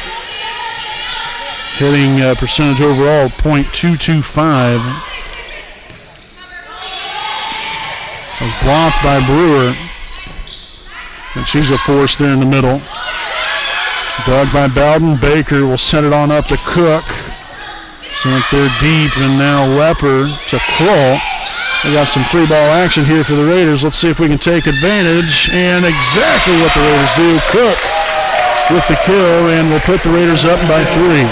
hitting percentage overall .225. Was blocked by Brewer. And she's a force there in the middle. Dug by Bowden. Baker will send it on up to Cook. Sent there deep, and now Lepper to Kroll. We got some free ball action here for the Raiders. Let's see if we can take advantage. And exactly what the Raiders do. Cook with the kill, and we'll put the Raiders up by 3.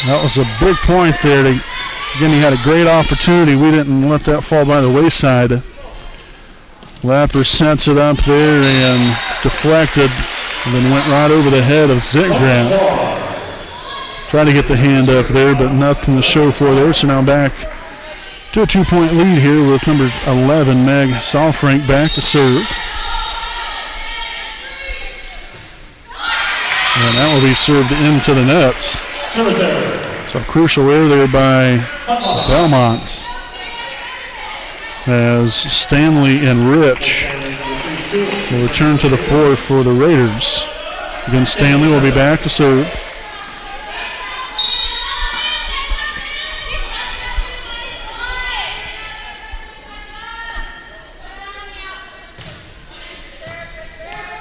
That was a big point there. Again, he had a great opportunity. We didn't let that fall by the wayside. Lapper sets it up there and deflected, and then went right over the head of Zitgraf. Tried to get the hand up there, but nothing to show for there. So now back to a 2-point lead here with number 11, Meg Salfrank, back to serve. And that will be served into the nets. So a crucial error there by Bellmont, as Stanley and Rich will return to the floor for the Raiders. Again, Stanley will be back to serve.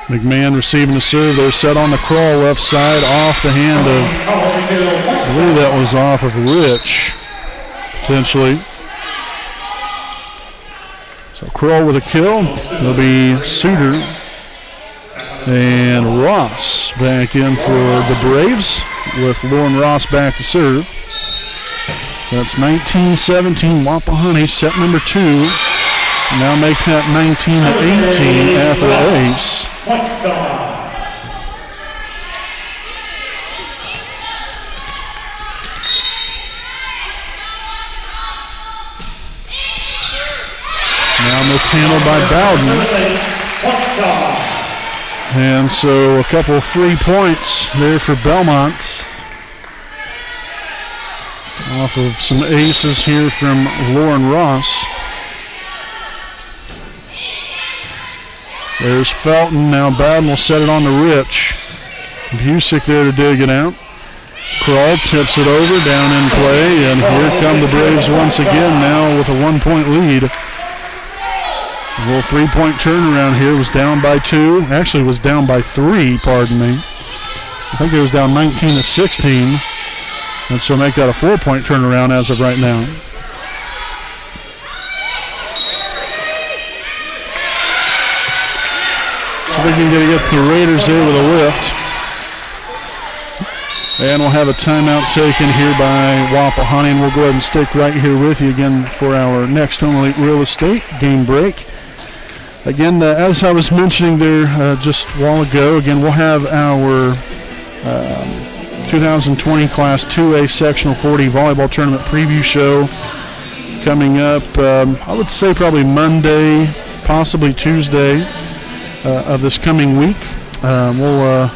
McMahon receiving the serve. They're set on the crawl left side off the hand of, I believe that was off of Rich, potentially. So Kroll with a kill. It'll be Suter and Ross back in for the Braves, with Lauren Ross back to serve. That's 19-17 Wapahani, set number 2. Now make that 19-18 after the ace. Now mishandled by Bowden. And so a couple of free points there for Bellmont, off of some aces here from Lauren Ross. There's Felton. Now Bowden will set it on to Rich. Busick there to dig it out. Kroll tips it over, down in play, and here come the Braves once again, now with a 1-point lead. A little 3-point turnaround here. Was down by 2. Actually was down by 3, pardon me. I think it was down 19-16. And so make that a 4-point turnaround as of right now. So they can get the Raiders there with a lift. And we'll have a timeout taken here by Wapahani, and we'll go ahead and stick right here with you again for our next Home Elite Real Estate game break. Again, as I was mentioning there just a while ago, again, we'll have our 2020 Class 2A Sectional 40 Volleyball Tournament preview show coming up, I would say probably Monday, possibly Tuesday of this coming week. We'll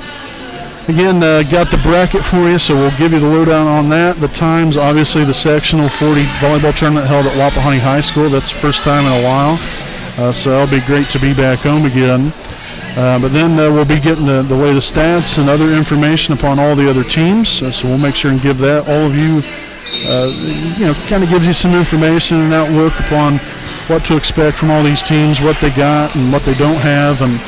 again, got the bracket for you, so we'll give you the lowdown on that. The times, obviously, the Sectional 40 Volleyball Tournament held at Wapahani High School. That's the first time in a while, so it'll be great to be back home again. But then we'll be getting the latest stats and other information upon all the other teams, so we'll make sure and give that all of you, kind of gives you some information and outlook upon what to expect from all these teams, what they got and what they don't have, and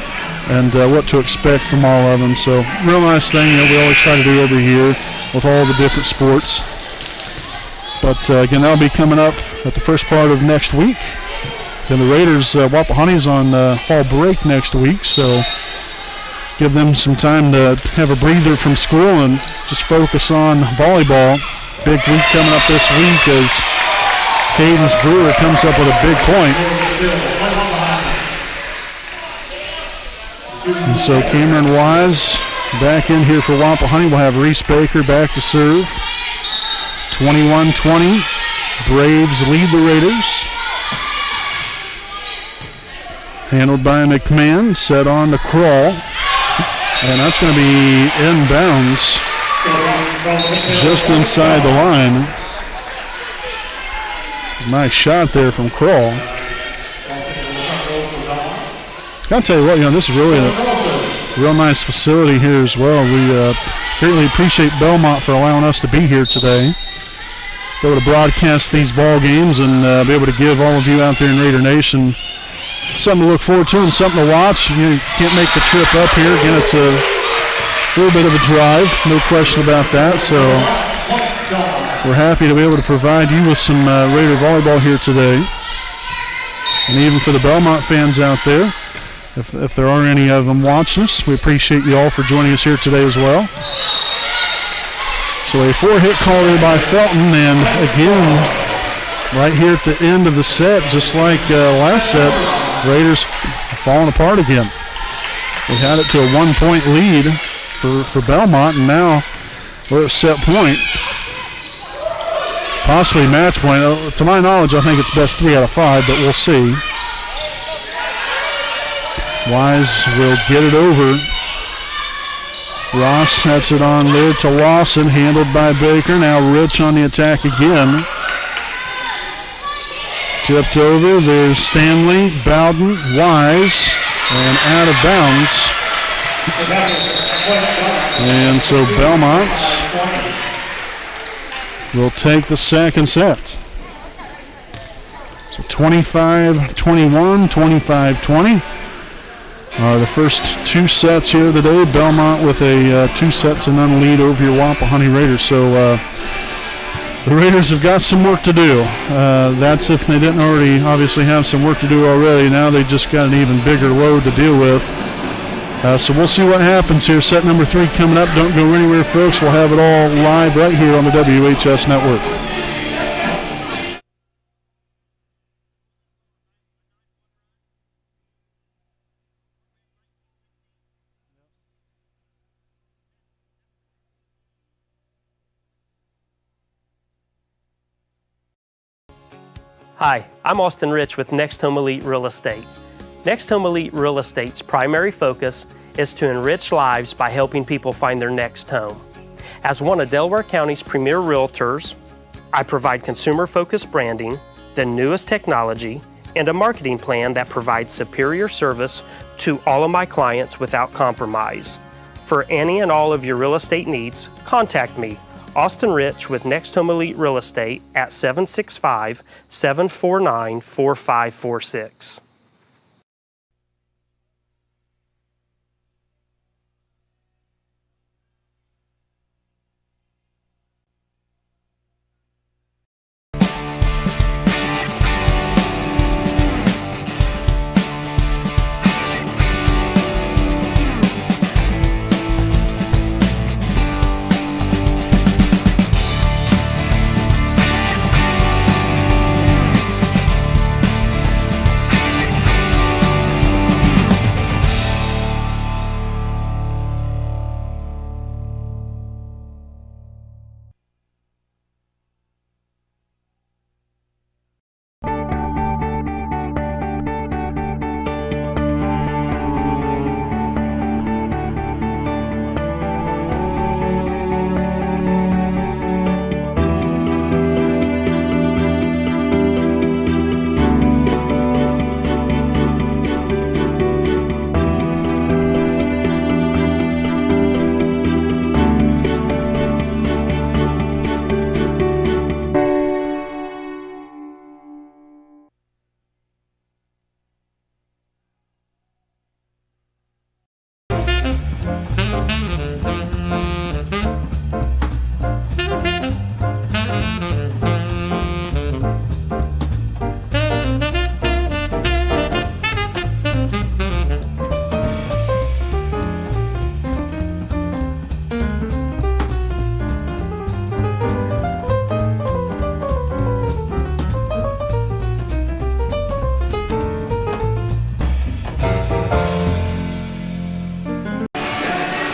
what to expect from all of them. So real nice thing that we always try to do every year with all the different sports. But again, that'll be coming up at the first part of next week. Then the Raiders, Wapahani's on fall break next week, so give them some time to have a breather from school and just focus on volleyball. Big week coming up this week as Cadence Brewer comes up with a big point. And so Cameron Wise back in here for Wapahani. We'll have Reese Baker back to serve. 21-20. Braves lead the Raiders. Handled by McMahon, set on to Kroll. And that's going to be inbounds just inside the line. Nice shot there from Kroll. I'll tell you what, this is really a real nice facility here as well. We greatly appreciate Bellmont for allowing us to be here today. Be able to broadcast these ball games and be able to give all of you out there in Raider Nation something to look forward to and something to watch. You can't make the trip up here. Again, it's a little bit of a drive, no question about that. So we're happy to be able to provide you with some Raider volleyball here today. And even for the Bellmont fans out there, if there are any of them watching us, we appreciate you all for joining us here today as well. So a 4-hit call there by Felton, and again, right here at the end of the set, just like last set, Raiders falling apart again. We had it to a 1-point lead for Bellmont, and now we're at set point. Possibly match point. To my knowledge, I think it's best 3 out of 5, but we'll see. Wise will get it over. Ross sets it on there to Lawson, handled by Baker. Now Rich on the attack again. Tipped over. There's Stanley, Bowden, Wise, and out of bounds. And so Bellmont will take the second set. So 25-21, 25-20. The first 2 sets here today. Bellmont with a 2-0 lead over your Wapahani Raiders. So the Raiders have got some work to do. That's if they didn't already obviously have some work to do already. Now they just got an even bigger load to deal with. So we'll see what happens here. Set number 3 coming up. Don't go anywhere, folks. We'll have it all live right here on the WHS Network. Hi, I'm Austin Rich with Next Home Elite Real Estate. Next Home Elite Real Estate's primary focus is to enrich lives by helping people find their next home. As one of Delaware County's premier realtors, I provide consumer-focused branding, the newest technology, and a marketing plan that provides superior service to all of my clients without compromise. For any and all of your real estate needs, contact me, Austin Rich with Next Home Elite Real Estate at 765-749-4546.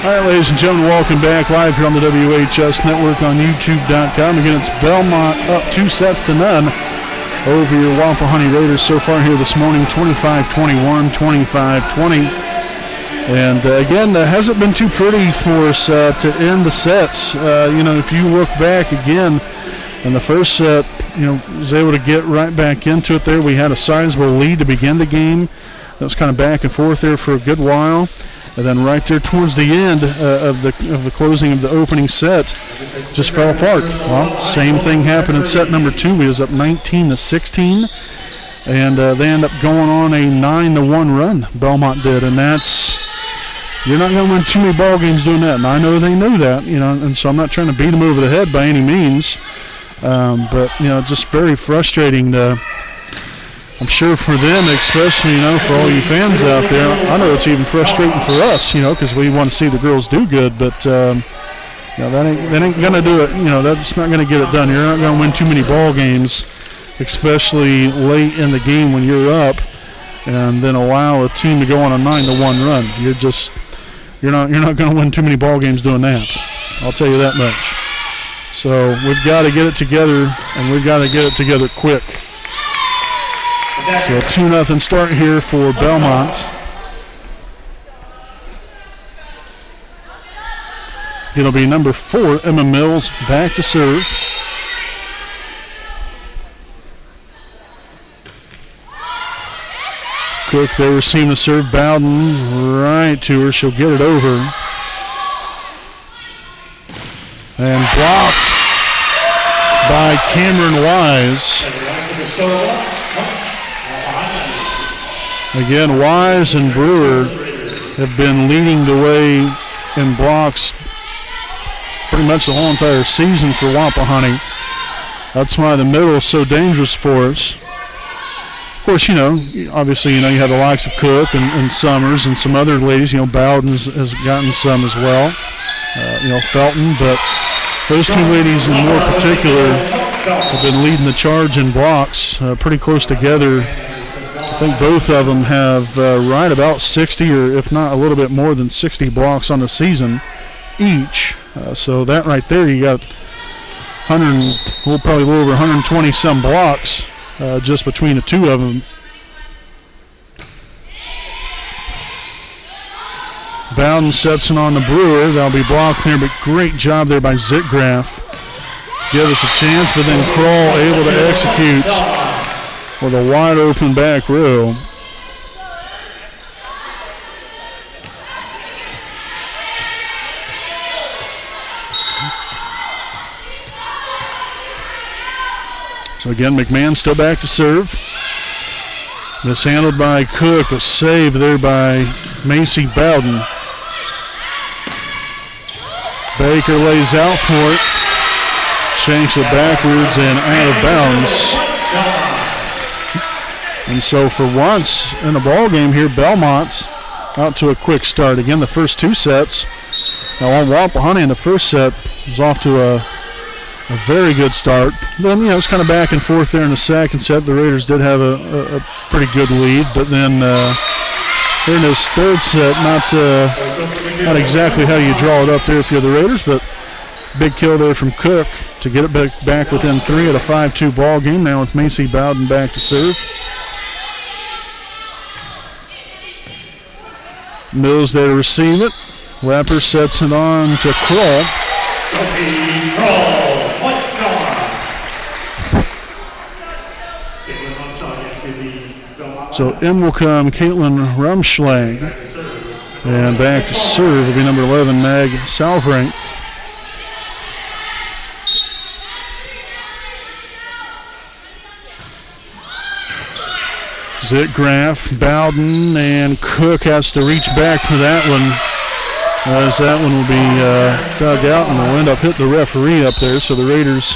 All right, ladies and gentlemen, welcome back live here on the WHS Network on YouTube.com. Again, it's Bellmont up 2-0 over your Wapahani Raiders so far here this morning, 25-21, 25-20. And again, hasn't been too pretty for us to end the sets. If you look back again in the first set, was able to get right back into it there. We had a sizable lead to begin the game. That was kind of back and forth there for a good while. And then right there towards the end of the closing of the opening set, just fell apart. Well, same thing happened in set number 2. We was up 19-16, and they end up going on a 9-1 run. Bellmont did, and you're not going to win too many ball games doing that. And I know they knew that, and so I'm not trying to beat them over the head by any means, but just very frustrating I'm sure for them, especially, for all you fans out there, I know it's even frustrating for us, because we want to see the girls do good, but, that ain't going to do it. That's not going to get it done. You're not going to win too many ball games, especially late in the game when you're up, and then allow a team to go on a 9-1 run. You're not going to win too many ball games doing that. I'll tell you that much. So we've got to get it together, and we've got to get it together quick. So a 2-0 start here for Bellmont. It'll be number 4, Emma Mills, back to serve. Cook, they receive the serve. Bowden right to her. She'll get it over. And blocked by Cameron Wise. Again, Wise and Brewer have been leading the way in blocks pretty much the whole entire season for Wapahani. That's why the middle is so dangerous for us. Of course, obviously, you have the likes of Cook and Summers and some other ladies. Bowden has gotten some as well. Felton, but those two ladies in more particular have been leading the charge in blocks pretty close together. I think both of them have right about 60, or if not a little bit more than 60 blocks on the season each. So that right there, you got probably a little over 120 some blocks just between the two of them. Bowden sets it on the Brewer. That'll be blocked there, but great job there by Zitgraff. Give us a chance, but then Kroll able to execute with a wide open back row. So again, McMahon still back to serve. Mishandled by Cook, but saved there by Macy Bowden. Baker lays out for it. Shanks it backwards and out of bounds. And so for once in the ball game here, Bellmont out to a quick start. Again, the first 2 sets. Now on Wapahani in the first set was off to a very good start. Then, it's kind of back and forth there in the second set. The Raiders did have a pretty good lead, but then here in this third set, not exactly how you draw it up there if you're the Raiders, but big kill there from Cook to get it back within 3 at a 5-2 ball game. Now with Macy Bowden back to serve. Mills there to receive it. Wapper sets it on to Kroll. Sophie Kroll, point guard. So in will come Caitlin Rumschlag. And back to serve will be number 11, Mag Salfrank. Zitgraff, Bowden, and Cook has to reach back for that one, as that one will be dug out and will end up hitting the referee up there. So the Raiders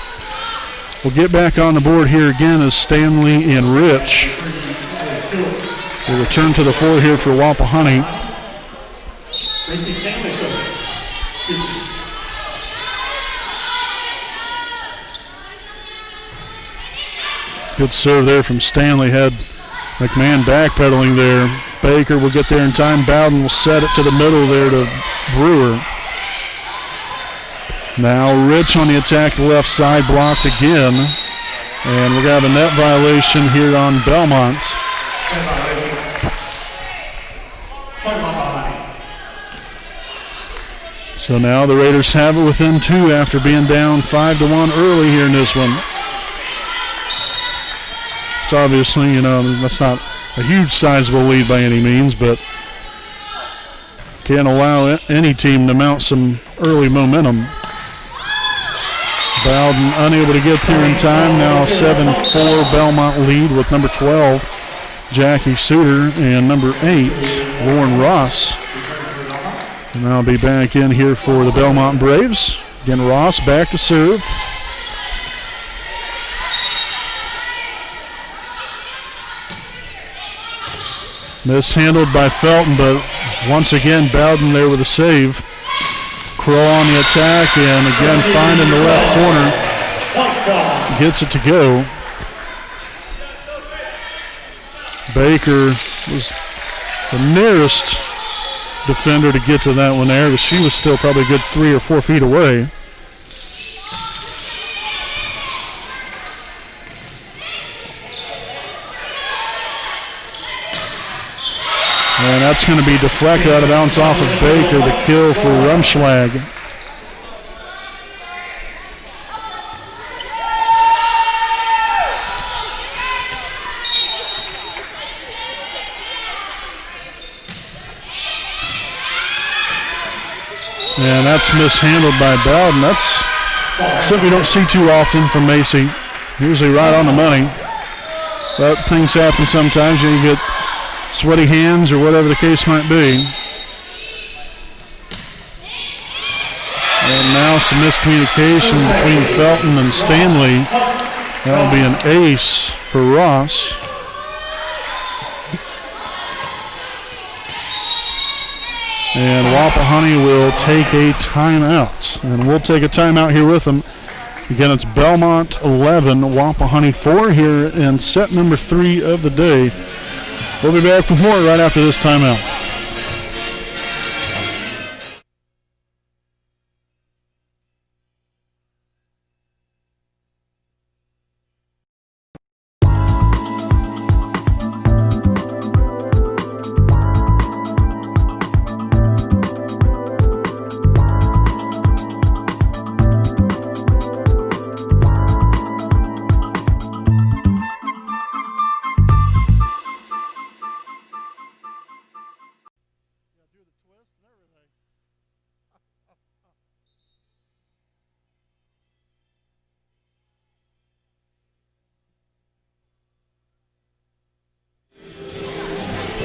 will get back on the board here again as Stanley and Rich will return to the floor here for Wapahani. Good serve there from Stanley. Had McMahon backpedaling there. Baker will get there in time. Bowden will set it to the middle there to Brewer. Now Rich on the attack, the left side, blocked again. And we're going to have a net violation here on Bellmont. So now the Raiders have it within 2 after being down 5-1 early here in this one. It's obviously, that's not a huge sizable lead by any means, but can't allow any team to mount some early momentum. Bowden unable to get there in time. Now 7-4 Bellmont lead with number 12, Jackie Suter, and number 8, Lauren Ross. And I'll be back in here for the Bellmont Braves. Again, Ross back to serve. Mishandled by Felton, but once again Bowden there with a save. Crow on the attack, and again finding the left corner. Gets it to go. Baker was the nearest defender to get to that one there, but she was still probably a good 3 or 4 feet away. And that's going to be deflected out of bounds off of Baker. The kill for Rumschlag. And that's mishandled by Bowden. That's something we don't see too often from Macy. Usually right on the money. But things happen sometimes. You get sweaty hands or whatever the case might be. And now some miscommunication between Felton and Stanley. That'll be an ace for Ross. And Wapahani will take a timeout. And we'll take a timeout here with them. Again, it's Bellmont 11, Wapahani 4 here in set number 3 of the day. We'll be back with more right after this timeout.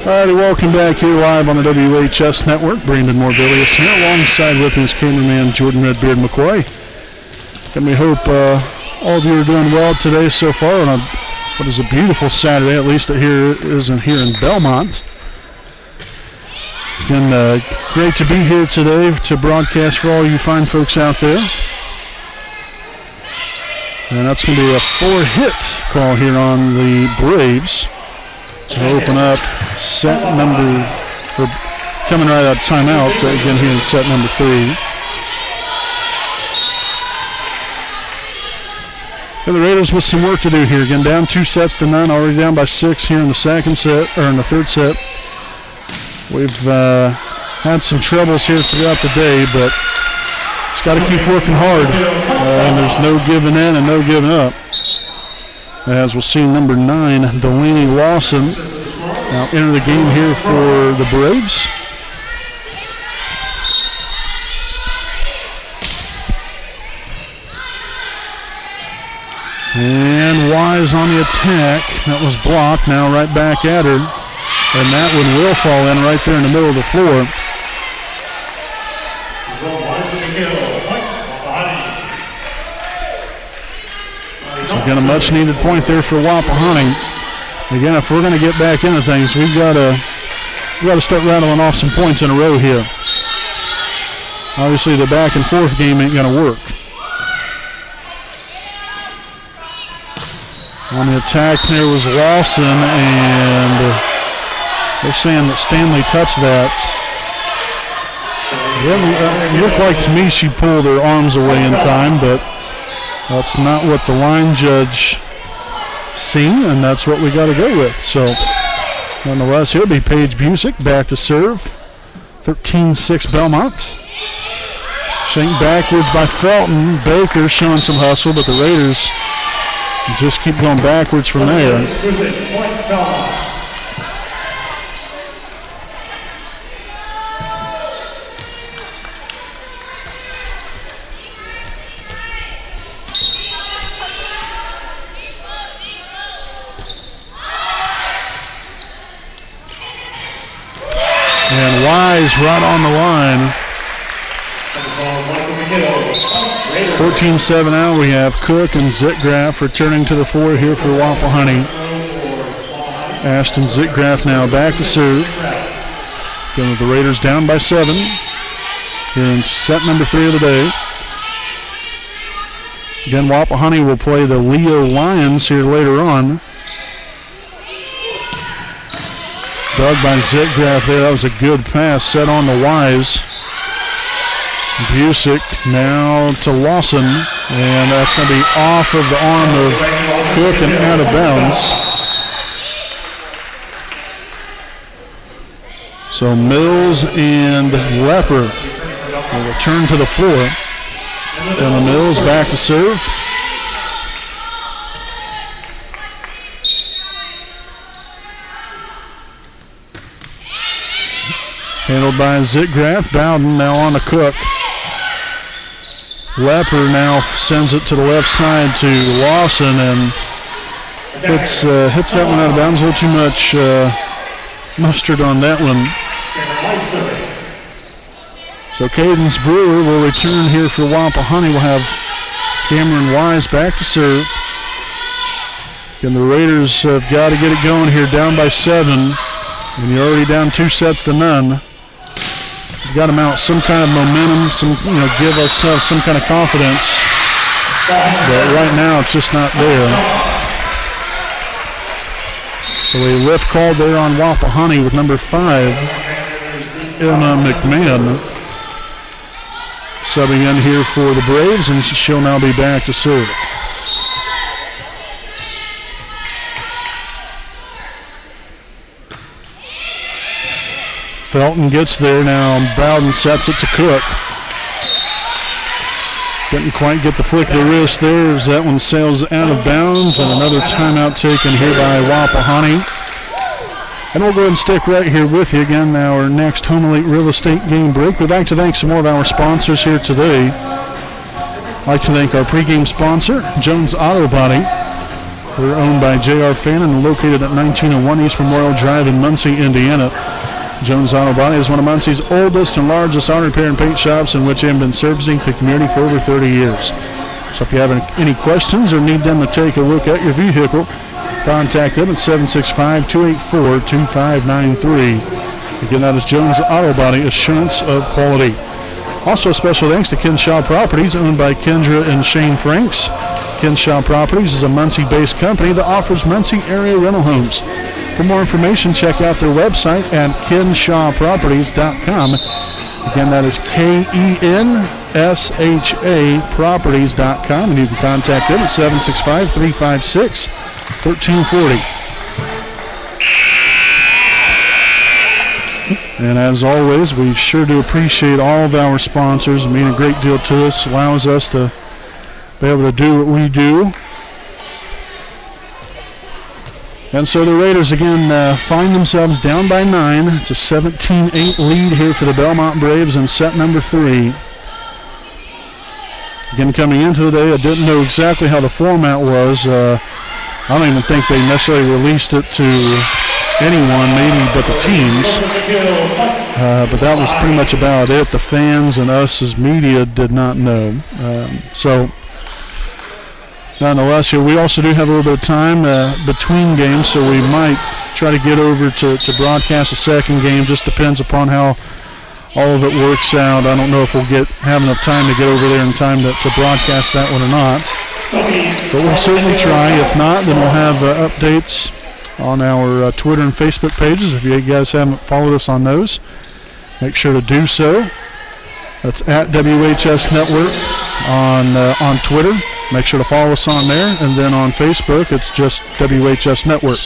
Alrighty, welcome back here live on the WHS Network. Brandon Morbilius here, alongside with his cameraman Jordan Redbeard McCoy. And we hope all of you are doing well today so far on what is a beautiful Saturday, at least here in Bellmont. Again, great to be here today to broadcast for all you fine folks out there. And that's going to be a 4-hit call here on the Braves to open up set number, or coming right out of timeout, again here in set number 3. And the Raiders with some work to do here. Again, down 2-0, already down by 6 here in the second set, or in the third set. We've had some troubles here throughout the day, but it's got to keep working hard. And there's no giving in and no giving up. As we'll see, number 9, Delaney Lawson, now enter the game here for the Braves. And Wise on the attack. That was blocked. Now right back at her. And that one will fall in right there in the middle of the floor. So again, a much needed point there for Wapahani. Again, if we're going to get back into things, we've got to start rattling off some points in a row here. Obviously, the back and forth game ain't going to work. On the attack there was Lawson, and they're saying that Stanley touched that. It looked like to me she pulled her arms away in time, but that's not what the line judge seen, and that's what we got to go with. So, nonetheless, it'll be Paige Busick back to serve. 13-6 Bellmont. Shank backwards by Felton. Baker showing some hustle, but the Raiders just keep going backwards from there. And Wise right on the line. 14-7 now. We have Cook and Zitgraff returning to the floor here for Wapahani. Ashton Zitgraff now back to serve. Again with the Raiders down by 7. Here in set number 3 of the day. Again, Wapahani will play the Leo Lions here later on. Dug by Zitgraff there. That was a good pass set on to Wise. Busick now to Lawson, and that's going to be off of the arm of Cook and out of bounds. So Mills and Lepper will return to the floor. And Mills back to serve. Handled by Zitgraff. Bowden now on to Cook. Lepper now sends it to the left side to Lawson, and hits that one out of bounds. A little too much mustard on that one. So Cadence Brewer will return here for Wapahani. We'll have Cameron Wise back to serve. And the Raiders have got to get it going here, down by 7. And you're already down 2 sets to none. You've got to mount some kind of momentum, give ourselves some kind of confidence. But right now it's just not there. So a lift called there on Wapahani with number 5, Emma McMahon. Subbing in here for the Braves, and she'll now be back to serve. Felton gets there now. Bowden sets it to Cook. Didn't quite get the flick of the wrist there as that one sails out of bounds, and another timeout taken here by Wapahani. And we'll go ahead and stick right here with you. Again, our next Home Elite Real Estate game break. We'd like to thank some more of our sponsors here today. I'd like to thank our pregame sponsor, Jones Auto Body. We're owned by J.R. Fannin and located at 1901 East Memorial Drive in Muncie, Indiana. Jones Auto Body is one of Muncie's oldest and largest auto repair and paint shops in which they have been servicing the community for over 30 years. So if you have any questions or need them to take a look at your vehicle, contact them at 765-284-2593. Again, that is Jones Auto Body, assurance of quality. Also, special thanks to Kenshaw Properties, owned by Kendra and Shane Franks. Kenshaw Properties is a Muncie-based company that offers Muncie area rental homes. For more information, check out their website at kenshawproperties.com. Again, that is KENSHA properties.com, and you can contact them at 765-356-1340. And as always, we sure do appreciate all of our sponsors. It means a great deal to us. Allows us to be able to do what we do. And so the Raiders again find themselves down by 9. It's a 17-8 lead here for the Bellmont Braves in set number 3. Again, coming into the day, I didn't know exactly how the format was. I don't even think they necessarily released it to anyone, maybe but the teams. But that was pretty much about it. The fans and us as media did not know. Nonetheless, here we also do have a little bit of time between games, so we might try to get over to broadcast a second game. Just depends upon how all of it works out. I don't know if we'll have enough time to get over there in time to broadcast that one or not. But we'll certainly try. If not, then we'll have updates on our Twitter and Facebook pages. If you guys haven't followed us on those, make sure to do so. That's at WHS Network on Twitter. Make sure to follow us on there. And then on Facebook, it's just WHS Network.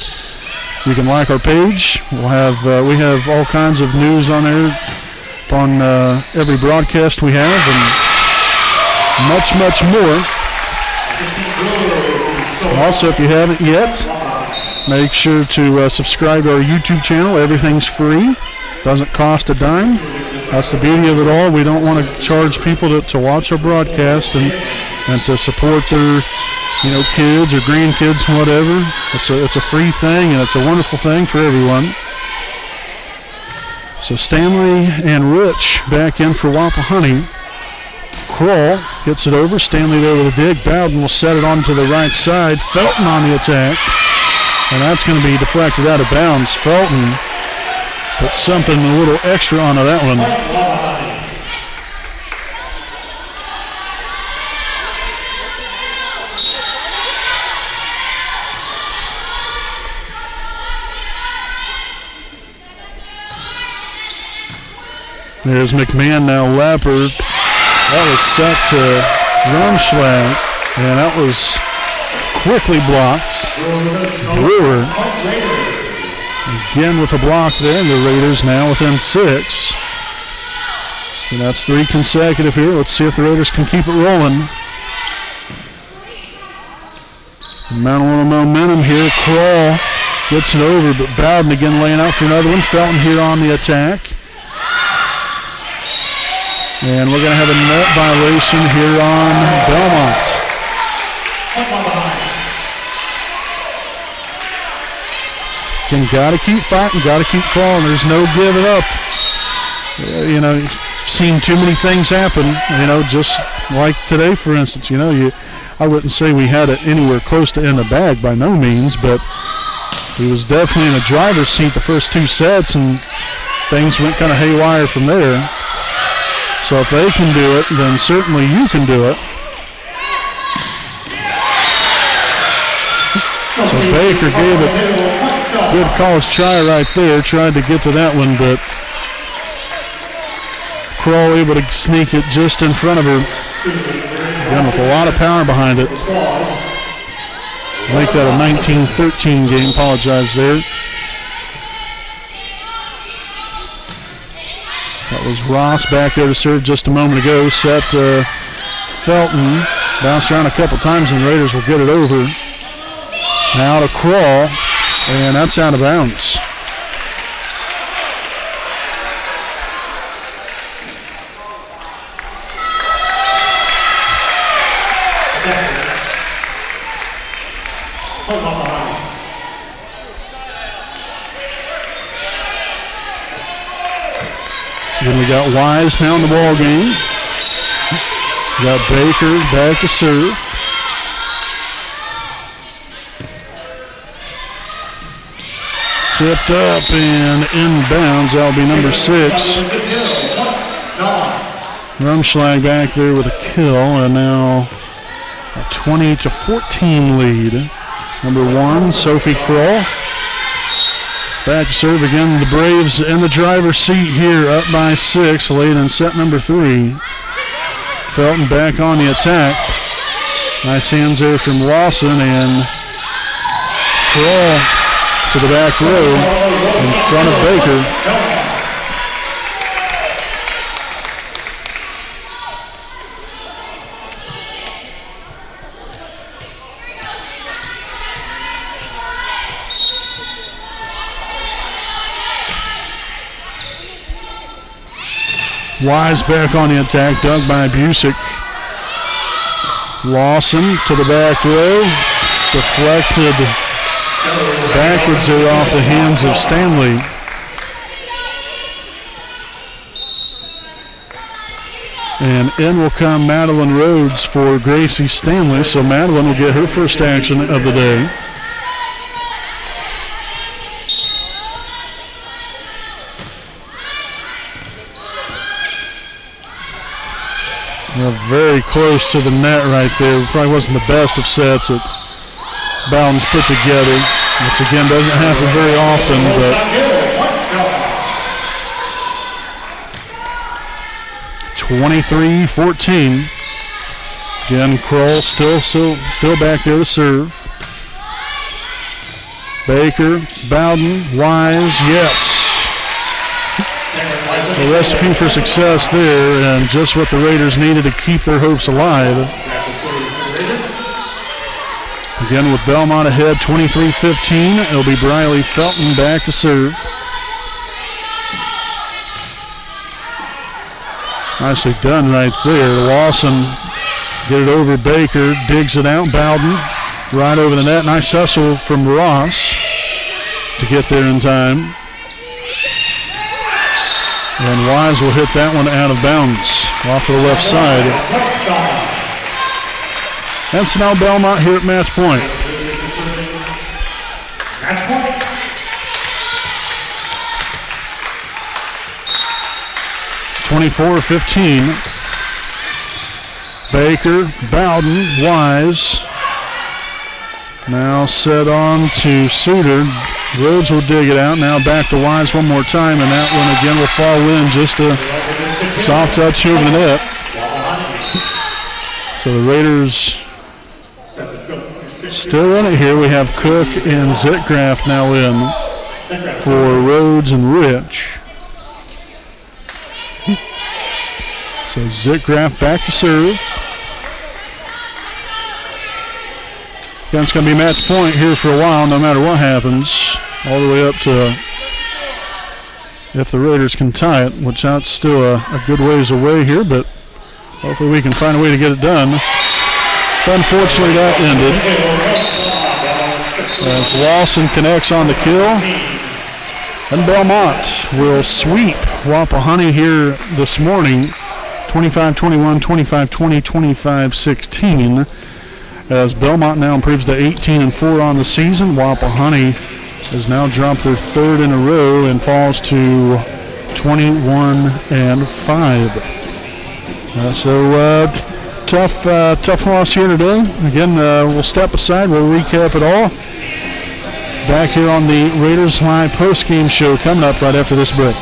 You can like our page. We have all kinds of news on there on every broadcast we have, and much more. Also, if you haven't yet, make sure to subscribe to our YouTube channel. Everything's free. Doesn't cost a dime. That's the beauty of it all. We don't want to charge people to watch our broadcast and to support their kids or grandkids, whatever. It's a free thing, and it's a wonderful thing for everyone. So Stanley and Rich back in for Wapahani. Kroll gets it over. Stanley there with a dig. Bowden will set it on to the right side. Felton on the attack. And that's going to be deflected out of bounds. Felton put something a little extra onto that one. There's McMahon now. Leopard. That was set to Rumschlag, and that was quickly blocked. Brewer again with a block there, and the Raiders now within 6. And that's 3 consecutive here. Let's see if the Raiders can keep it rolling. Amount a little momentum here. Kroll gets it over, but Bowden again laying out for another one. Felton here on the attack. And we're going to have a net violation here on Bellmont. Again, got to keep fighting, got to keep crawling. There's no giving up. You've seen too many things happen, just like today, for instance. I wouldn't say we had it anywhere close to in the bag by no means, but he was definitely in the driver's seat the first 2 sets, and things went kind of haywire from there. So if they can do it, then certainly you can do it. So Baker gave it a good college try right there. Tried to get to that one, but Kroll able to sneak it just in front of her. Again, with a lot of power behind it. Make that a 19-13 game. Apologize there. That was Ross back there to serve just a moment ago. Set Felton. Bounced around a couple times, and the Raiders will get it over. Now to Kroll, and that's out of bounds. So then we got Wise now in the ball game. We got Baker back to serve. Tipped up and inbounds. That'll be number 6. Rumschlag back there with a kill, and now a 20-14 lead. Number 1, Sophie Kroll. Back to serve again. The Braves in the driver's seat here, up by 6, late in set number 3. Felton back on the attack. Nice hands there from Lawson, and Kroll to the back row in front of Baker. Wise back on the attack, dug by Busick. Lawson to the back row, deflected backwards there off the hands of Stanley. And in will come Madeline Rhodes for Gracie Stanley, so Madeline will get her first action of the day. Very close to the net right there. Probably wasn't the best of sets that Bowden's put together, which again doesn't happen very often, but 23-14. Again, Kroll still back there to serve. Baker, Bowden, Wise, yes. A recipe for success there, and just what the Raiders needed to keep their hopes alive. Again, with Bellmont ahead 23-15, it'll be Briley Felton back to serve. Nicely done right there. Lawson get it over Baker, digs it out. Bowden right over the net. Nice hustle from Ross to get there in time. And Wise will hit that one out of bounds off to the left side. That's now Bellmont here at match point. Match point. (24-15). Baker, Bowden, Wise. Now set on to Suter. Rhodes will dig it out. Now back to Wise one more time, and that one again will fall in. Just a soft touch over the net. So the Raiders still in it here. We have Cook and Zitgraff now in for Rhodes and Rich. So Zitgraff back to serve. Again, it's going to be match point here for a while, no matter what happens, all the way up to if the Raiders can tie it, which that's still a good ways away here, but hopefully we can find a way to get it done. But unfortunately, that ended as Lawson connects on the kill. And Bellmont will sweep Wapahani here this morning, 25-21, 25-20, 25-16. As Bellmont now improves to 18-4 on the season. Wapahani has now dropped their third in a row and falls to 21-5. So tough loss here today. Again, we'll step aside. We'll recap it all. Back here on the Raiders Live post-game show coming up right after this break.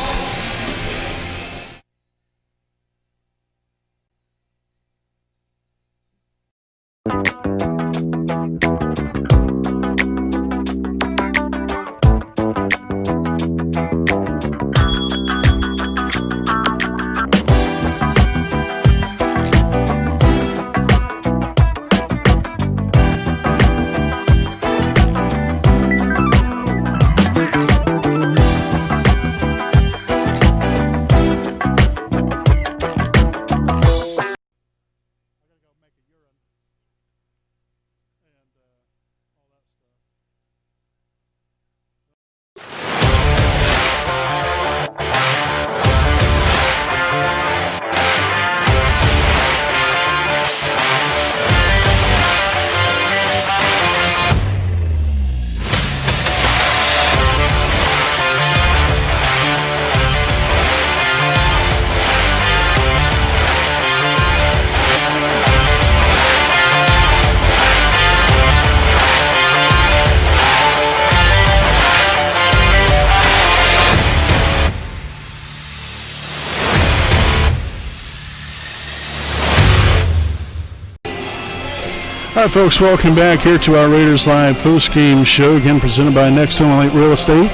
All right, folks, welcome back here to our Raiders Live post-game show, again presented by Next Home Elite Real Estate.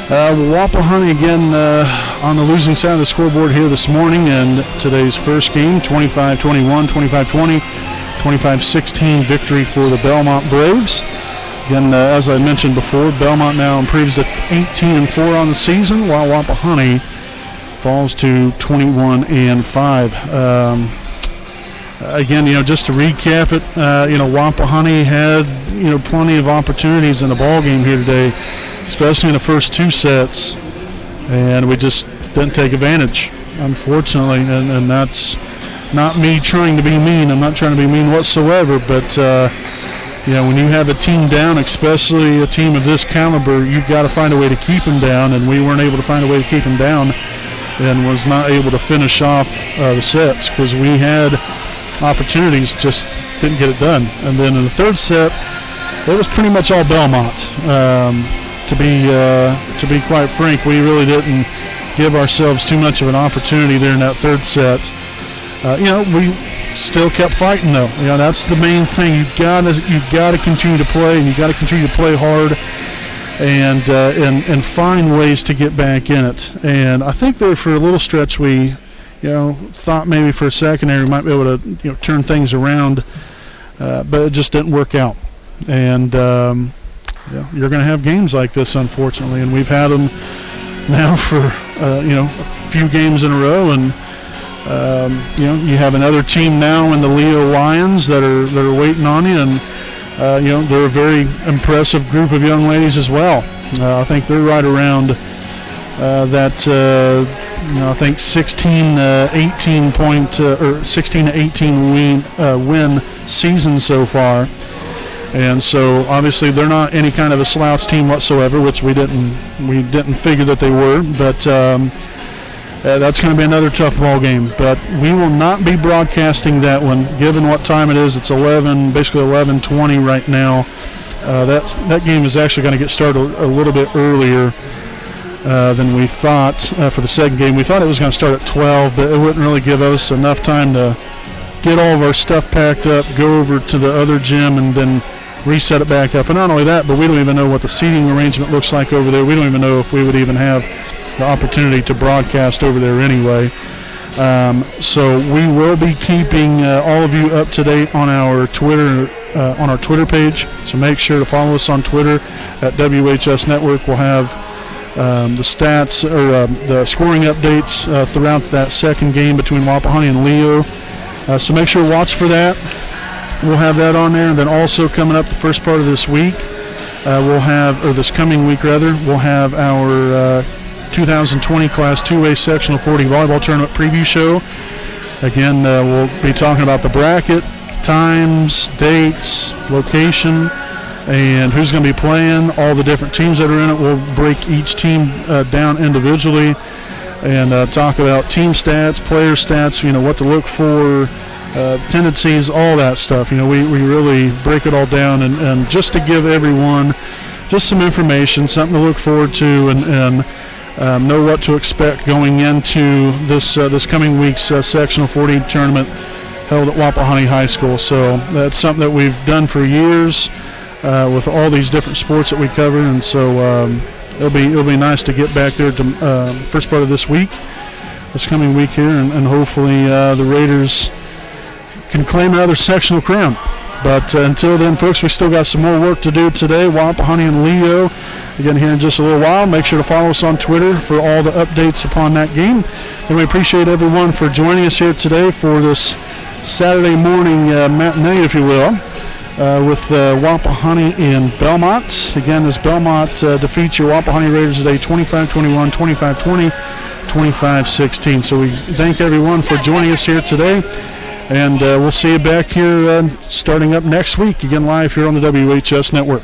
Wapahani again on the losing side of the scoreboard here this morning, and today's first game, 25-21, 25-20, 25-16 victory for the Bellmont Braves. Again, as I mentioned before, Bellmont now improves to 18-4 on the season, while Wapahani falls to 21-5. Again, just to recap it, Wapahani had, plenty of opportunities in the ball game here today, especially in the first two sets, and we just didn't take advantage, unfortunately, and that's not me trying to be mean. I'm not trying to be mean whatsoever, but, when you have a team down, especially a team of this caliber, you've got to find a way to keep them down, and we weren't able to find a way to keep them down and was not able to finish off the sets because we had opportunities, just didn't get it done. And then in the third set, it was pretty much all Bellmont. To be quite frank, we really didn't give ourselves too much of an opportunity there in that third set. We still kept fighting though. That's the main thing. You've got to continue to play, and you got to continue to play hard, and find ways to get back in it. And I think that for a little stretch we, thought maybe for a second there we might be able to turn things around, but it just didn't work out. And you're going to have games like this, unfortunately, and we've had them now for a few games in a row, and you have another team now in the Leo Lions that are waiting on you, and they're a very impressive group of young ladies as well. I think they're right around I think 16-18 point or 16-18 win season so far. And so obviously they're not any kind of a slouch team whatsoever, which we didn't figure that they were. But that's going to be another tough ball game. But we will not be broadcasting that one, given what time it is. It's basically 11:20 right now. That game is actually going to get started a little bit earlier than we thought for the second game. We thought it was going to start at 12, but it wouldn't really give us enough time to get all of our stuff packed up, go over to the other gym, and then reset it back up. And not only that, but we don't even know what the seating arrangement looks like over there. We don't even know if we would even have the opportunity to broadcast over there anyway. So we will be keeping all of you up to date on our Twitter page. So make sure to follow us on Twitter at WHS Network. We'll have the stats or the scoring updates throughout that second game between Wapahani and Leo. So make sure to watch for that. We'll have that on there. And then also coming up the first part of this week, this coming week rather, we'll have our 2020 Class 2A Sectional 40 Volleyball Tournament preview show. Again, we'll be talking about the bracket, times, dates, location, and who's going to be playing, all the different teams that are in it. We'll break each team down individually and talk about team stats, player stats, what to look for, tendencies, all that stuff. We really break it all down, and just to give everyone just some information, something to look forward to, and know what to expect going into this coming week's Sectional 40 tournament held at Wapahani High School. So that's something that we've done for years with all these different sports that we cover, and so it'll be nice to get back there to first part of this coming week here, and hopefully the Raiders can claim another sectional crown. But until then, folks, we still got some more work to do today. Wapahani and Leo again here in just a little while. Make sure to follow us on Twitter for all the updates upon that game. And we appreciate everyone for joining us here today for this Saturday morning matinee, if you will, with Wapahani and Bellmont. Again, as Bellmont defeats your Wapahani Raiders today 25-21, 25-20, 25-16. So we thank everyone for joining us here today. And we'll see you back here starting up next week, again live here on the WHS Network.